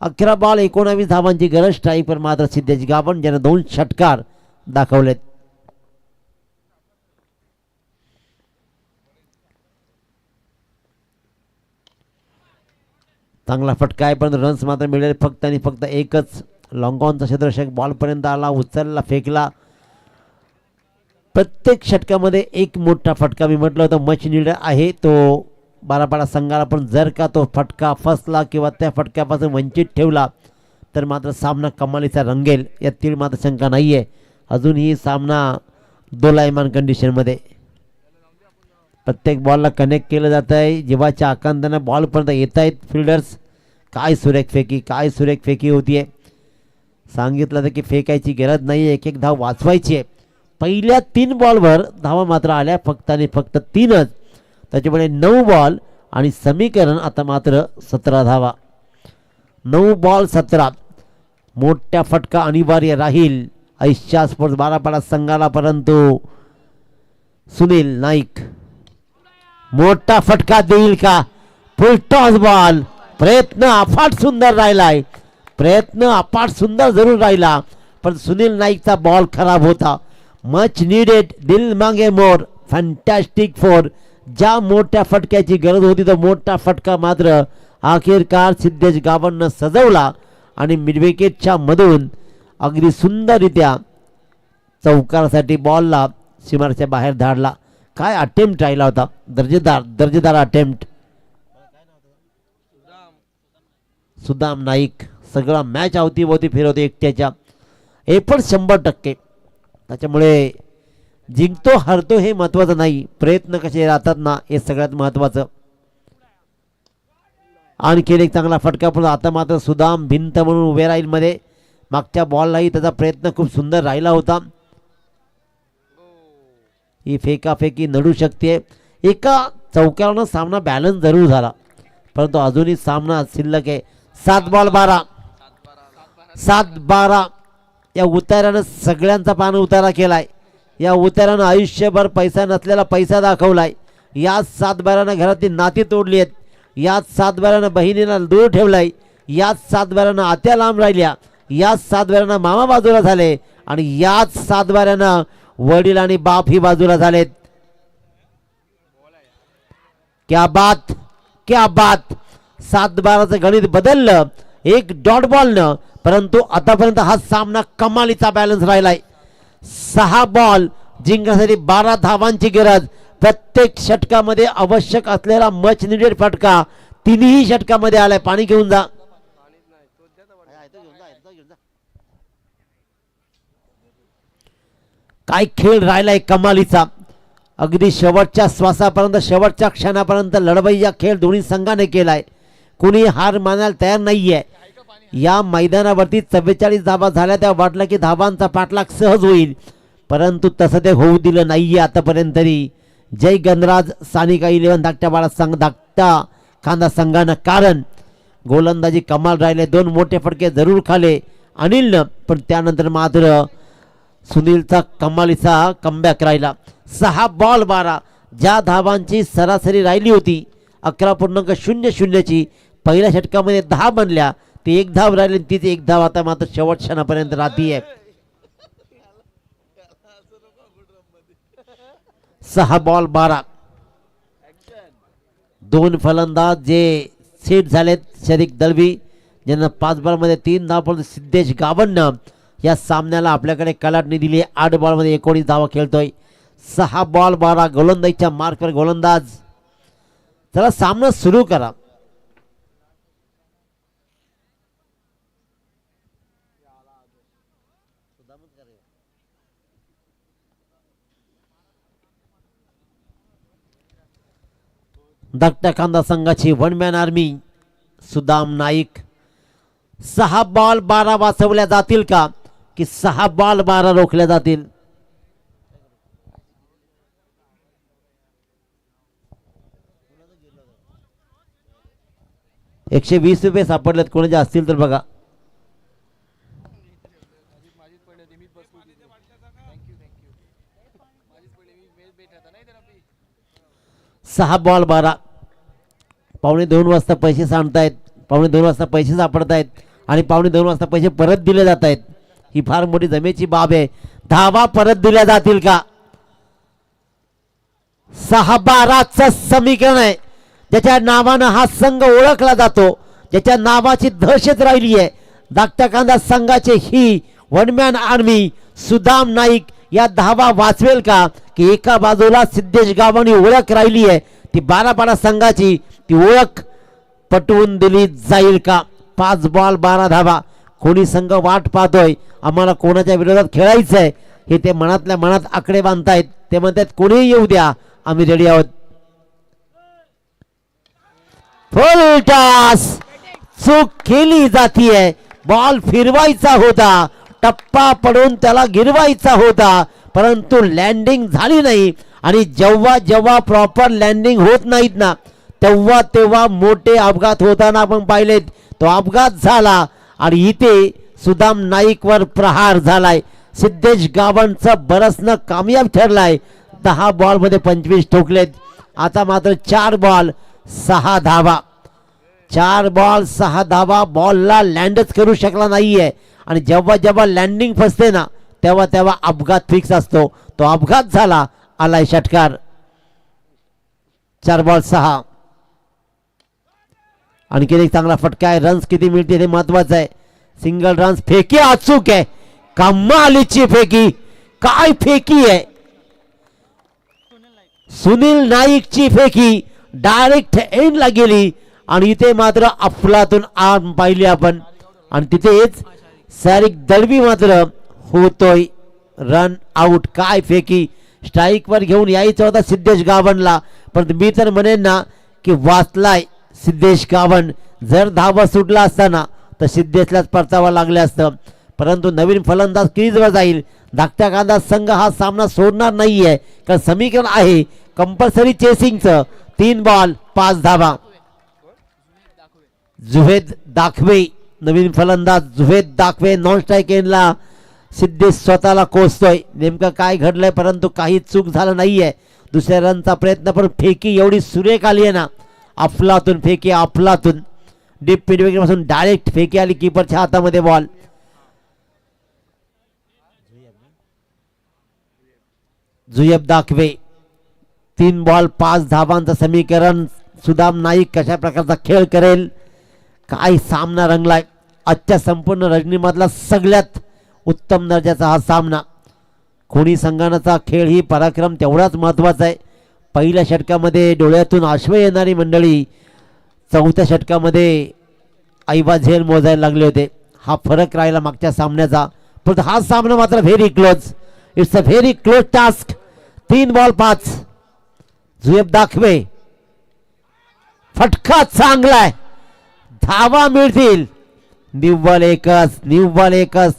11 बॉल 19 धावांची गरज. स्ट्राईकवर मात्र सिद्धेश गावंड ज्याने 2 षटकार दाखवलेत. चांगला फटका आहे पण रन्स मात्र मिळेल फक्त आणि फक्त 1च. लॉंगॉनचा क्षेत्ररक्षक बॉलपर्यंत आला, उचलला, फेकला. प्रत्येक षटकामध्ये एक मोठा फटका मी म्हटलं होतं मच नीड आहे तो 12 संघाला. पण जर का तो फटका फसला किंवा त्या फटक्यापासून वंचित ठेवला तर मात्र सामना कमालीचा रंगेल यातील मात्र शंका नाही आहे. अजूनही सामना दोलायमान कंडिशनमध्ये. प्रत्येक बॉलला कनेक्ट केलं जात आहे. जीवाच्या आकांतानं बॉलपर्यंत येत आहेत फिल्डर्स. काय सुरेख फेकी, काय सुरेख फेकी होती आहे. सांगितलं तर की फेकायची गरज नाही आहे, एक एक धाव वाचवायची आहे. पहिल्या 3 बॉलवर धावा मात्र आल्या फक्त आणि फक्त 3च. त्याच्यामुळे 9 बॉल आणि समीकरण आता मात्र 17 धावा. 9 बॉल 17. मोठ्या फटका अनिवार्य राहील ऐशा स्पोर्ट्स 12 संघाला. परंतु सुनील नाईक मोठा फटका देईल का? फुल टॉस बॉल. प्रयत्न अफाट सुंदर राहिलाय. प्रयत्न अफाट सुंदर जरूर राहिला पण सुनील नाईकचा बॉल खराब होता. मच नीडेड, दिल मांगे मोर, फॅन्टॅस्टिक 4. ज्या मोठ्या फटक्याची गरज होती तो मोठा फटका मात्र अखेरकार सिद्धेश गावंडनं सजवला आणि मिडविकेटच्या मधून अगदी सुंदररित्या चौकारासाठी बॉलला सीमारेषेच्या बाहेर धाडला. काय अटेम्प्ट राहिला होता. दर्जेदार अटेम्प्ट. सुदाम नाईक सगळा मॅच अवतीभोवती फिरवते एकट्याच्या. एफर्ट 100%. त्याच्यामुळे जिंकतो हरतो हे महत्त्वाचं नाही, प्रयत्न कसे राहतात ना हे सगळ्यात महत्त्वाचं. आणखी एक चांगला फटका पण आता मात्र सुदाम भिंत म्हणून उभे राहील मध्ये. मागच्या बॉललाही त्याचा प्रयत्न खूप सुंदर राहिला होता. ही फेकाफेकी नडू शकते. एका चौक्यावरनं सामना बॅलन्स जरूर झाला परंतु अजूनही सामना शिल्लक आहे. 7 बॉल 12. 7-12 या उतार्यानं सगळ्यांचा पान उतारा केलाय. या उतार्यानं आयुष्यभर पैसा नसलेला पैसा दाखवलाय. याच 7-12 घरातील नाती तोडली आहेत. याच 7-12 बहिणीला दूर ठेवलाय. याच 7-12 आत्या लांब राहिल्या. याच 7-12 मामा बाजूला झाले आणि याच 7-12 वडील आणि बाप ही बाजूला झालेत. क्या बात, क्या बात. 7-12चं गणित बदललं 1 डॉट बॉलनं. परंतु आतापर्यंत हा सामना कमालीचा बॅलन्स राहिलाय. 6 बॉल जिंकण्यासाठी 12 धावांची गरज. प्रत्येक षटकामध्ये आवश्यक असलेला मच निडेड फटका तिन्ही षटकामध्ये आलाय. पाणी घेऊन जा. काय खेळ राहिलाय कमालीचा. अगदी शेवटच्या श्वासापर्यंत शेवटच्या क्षणापर्यंत लढवय्या खेळ दोन्ही संघाने केलाय. कुणी हार मानायला तयार नाहीये. या मैदानावरती 44 धावा झाल्या. त्या वाटलं की धावांचा पाठलाग सहज होईल परंतु तसं ते होऊ दिलं नाहीये आतापर्यंत तरी. जय गणराज सानिका 11 धाकट्या खांदा संघानं. कारण गोलंदाजी कमाल राहिले. 2 मोठे फटके जरूर खाले अनिलनं पण त्यानंतर मात्र सुनीलचा कमालीचा कमबॅक राहिला. 6 बॉल 12. ज्या धावांची सरासरी राहिली होती 11.00ची पहिल्या षटकामध्ये 10 बनल्या. ती 1 धाव राहिली. तीच 1 धाव आता मात्र शेवट क्षणापर्यंत राहतीये. 6 बॉल 12. दोन फलंदाज जे सेट झालेत शरीक दळवी ज्यांना 5 बॉलमध्ये 3 धावा पडून सिद्धेश गावंडनं या सामन्याला आपल्याकडे कलाटणी दिली. 8 बॉलमध्ये 19 धावा खेळतोय. 6 बॉल 12 गोलंदाजीच्या मार्कवर गोलंदाज. चला सामना सुरू करा. धाकट्या कांदा संघाची one man army Sudam Naik. 6 ball 12 वाचवल्या जातील का की 6 बॉल 12 रोखल्या जातील? 120 रुपये सापडलेत. कोणाचे असतील तर बघा. सहा बॉल 12. 1:45 वाजता पैसे सांगतायत. 1:45 वाजता पैसे सापडतायत आणि 1:45 वाजता पैसे परत दिले जात आहेत. ही फार मोठी जमेची बाब आहे. धावा परत दिल्या जातील का? 6-12चं समीकरण आहे. ज्याच्या नावानं हा संघ ओळखला जातो, ज्याच्या नावाची दहशत राहिली आहे, धाकट्या कांदा संघाचे ही one man army Sudam Naik या धावा वाचवेल का की एका बाजूला सिद्धेश गावानी ओळख राहिली आहे, ती 12 संघाची ती ओळख पटवून दिली जाईल का? 5 बॉल 12 धावा. कोणी संघ वाट पाहतोय, आम्हाला कोणाच्या विरोधात खेळायचं आहे हे ते मनातल्या मनात आकडे बांधतायत. ते म्हणतात कोणीही येऊ द्या, आम्ही रेडी आहोत. फुल टॉस चूक केली जातीये. बॉल फिरवायचा होता, टप्पा पडून त्याला गिरवायचा होता, परंतु लँडिंग झाली नाही. आणि जेव्हा जेव्हा प्रॉपर लँडिंग होत नाहीत ना, तेव्हा तेव्हा मोठे अपघात होताना आपण पाहिलेत. तो अपघात झाला आणि इथे सुदाम नाईकवर प्रहार झालाय. सिद्धेश गावंडचं बरसणं कामयाब ठरलाय. 10 बॉलमध्ये 25 ठोकलेत. आता मात्र 4 बॉल 6 धावा. 4 बॉल 6 धावा. बॉलला लँडच करू शकला नाहीये आणि जेव्हा जेव्हा लँडिंग फसते ना, तेव्हा तेव्हा अपघात फिक्स असतो. तो अपघात झाला, आलाय षटकार. 4 बॉल 6. आणखी एक चांगला फटका आहे. रन्स किती मिळते हे महत्वाचं आहे. Single runs. फेकी अचूक आहे. कमालीची फेकी. काय फेकी आहे. सुनील नाईकची फेकी डायरेक्ट एंडला गेली आणि इथे मात्र अफलातून आर्म पाहिली आपण. आणि तिथेच सारिक दळवी मात्र होतोय रन आउट. काय फेकी. स्ट्राईकवर घेऊन यायचा होता सिद्धेश गावंडला, पण मी तर म्हणेन ना की वाचलाय सिद्धेश गावंड. जर धावा सुटला असताना तर सिद्धेशलाच परतावा लागले असतं, परंतु नवीन फलंदाज क्रीजवर जाईल. धाकट्या कांदा संघ हा सामना सोडणार नाहीये, कारण समीकरण आहे कंपल्सरी चेसिंगचं. 3 बॉल 5 धावा. जुवेद दाखवे नवीन फलंदाज. जुवेद दाखवे नॉन स्ट्राईक एंडला. सिद्धेश स्वतःला कोसतोय. नेमकं काय घडलंय, परंतु काही चूक झालं नाहीये. दुसऱ्या रनचा प्रयत्न, पण फेकी एवढी सुरेख आली आहे ना. अफलातून फेकी. अफलातून डीप मिड पासून डायरेक्ट फेकी आली कीपरच्या हातामध्ये. बॉल जुयब दाखवे. 3 बॉल 5 धावांचं समीकरण. सुदाम नाईक कशा प्रकारचा खेळ करेल. काय सामना रंगलाय. आजच्या संपूर्ण रजनीमधला सगळ्यात उत्तम दर्जाचा हा सामना. कोणी संघाचा खेळ ही पराक्रम तेवढाच महत्त्वाचा आहे. पहिल्या षटकामध्ये डोळ्यातून आश्वय येणारी मंडळी 4थ्या षटकामध्ये ऐवा झेल मोजायला लागले होते. हा फरक राहिला मागच्या सामन्याचा. पण हा सामना मात्र very close. It's a very close task. 3 ball 5. जुएब दाखवे. फटका चांगलाय. धावा मिळतील. निव्वळ एकच.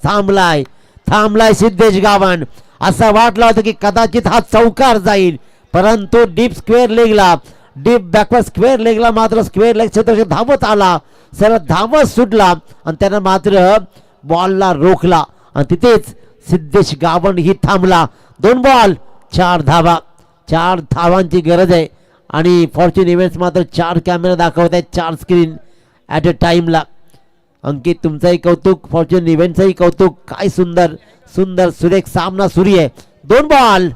थांबलाय सिद्धेश गावंड. असं वाटलं होतं की कदाचित हा चौकार जाईल, परंतु डीप स्क्वेअर लेगला, डीप बॅकवर्ड स्क्वेअर लेगला मात्र स्क्वेअर लेग क्षेत्र धावत आला. सरळ धावत सुटला आणि त्यानं मात्र बॉलला रोखला आणि तिथेच सिद्धेश गावंड ही थांबला. 2 बॉल 4 धावा. 4 धावांची गरज आहे आणि फॉर्च्यून इव्हेंट्स मात्र 4 कॅमेरा दाखवत आहेत. 4 स्क्रीन ॲट अ टाइमला. अंकित तुमचंही कौतुक, फॉर्च्यून इव्हेंटचंही कौतुक. काय सुंदर सुंदर सुरेख सामना सुरू आहे. 2 बॉल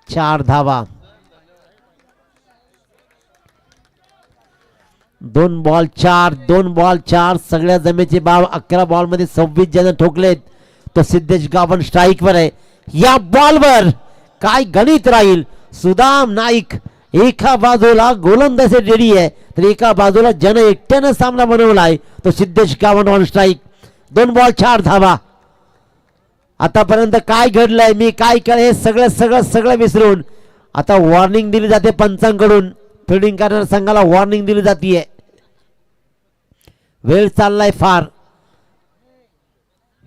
4 धावा. 2 बॉल 4 सगळ्या जमेचे बाव 11 बॉल मध्ये 26 जण ठोकलेत. तो सिद्धेश गावंड स्ट्राईक वर आहे. या बॉलवर काय गणित राहील. सुदाम नाईक एका बाजूला गोलंदाजी रेडी आहे तर एका बाजूला जन एकट्यानं सामना बनवलाय. तो Siddhesh Gawand on strike. 2 ball 4 धावा. आतापर्यंत काय घडलंय मी काय हे सगळं सगळं सगळं विसरून आता वॉर्निंग दिली जाते पंचांकडून. फिल्डिंग करणाऱ्या संघाला वॉर्निंग दिली जाते. वेळ चाललाय फार.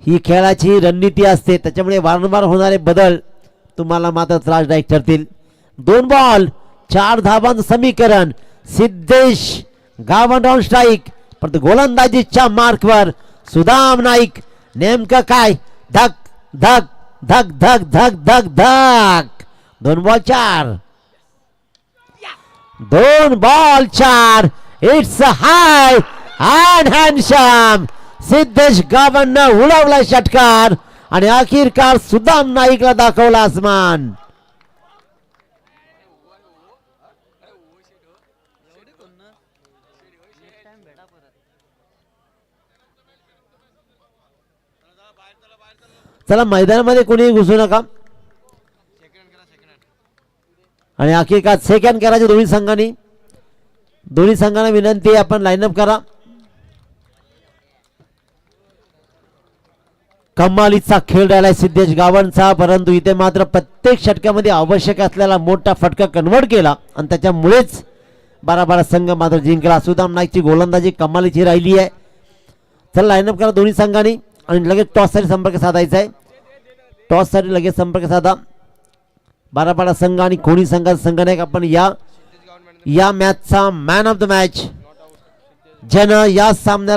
ही खेळाची रणनीती असते त्याच्यामुळे वारंवार होणारे बदल तुम्हाला मात्र त्रासदायक ठरतील. 2 बॉल 4 धावांचं समीकरण. Siddhesh Gawand on strike. परंतु गोलंदाजीच्या मार्कवर सुदाम नाईक. नेमकं काय धक धक धक धक धक धक धक. 2 ball 4. 2 ball 4. It's high and handsome. Siddhesh Gawand उडवला षटकार आणि अखेरकार सुदाम नाईकला दाखवला आसमान. चला मैदानामध्ये कोणी घुसू नका आणि अखेरकार सेकंड करायचे दोन्ही संघांनी. दोन्ही संघांना विनंती आहे आपण लाईनअप करा. कमालीचा खेळ राहिलाय सिद्धेश गावंडचा परंतु इथे मात्र प्रत्येक षटकामध्ये आवश्यक असलेला मोठा फटका कन्वर्ट केला आणि त्याच्यामुळेच 12 संघ मात्र जिंकला. सुदाम नाईकची गोलंदाजी कमालीची राहिली आहे. चला लाईनअप करा दोन्ही संघांनी आणि लगेच टॉससाठी संपर्क साधायचा आहे. टॉससाठी लगेच संपर्क साधा. 12 संघ आणि कोणी संघाचा संघनायक आपण या मॅचचा मॅन ऑफ द मॅच जन या सामन्याला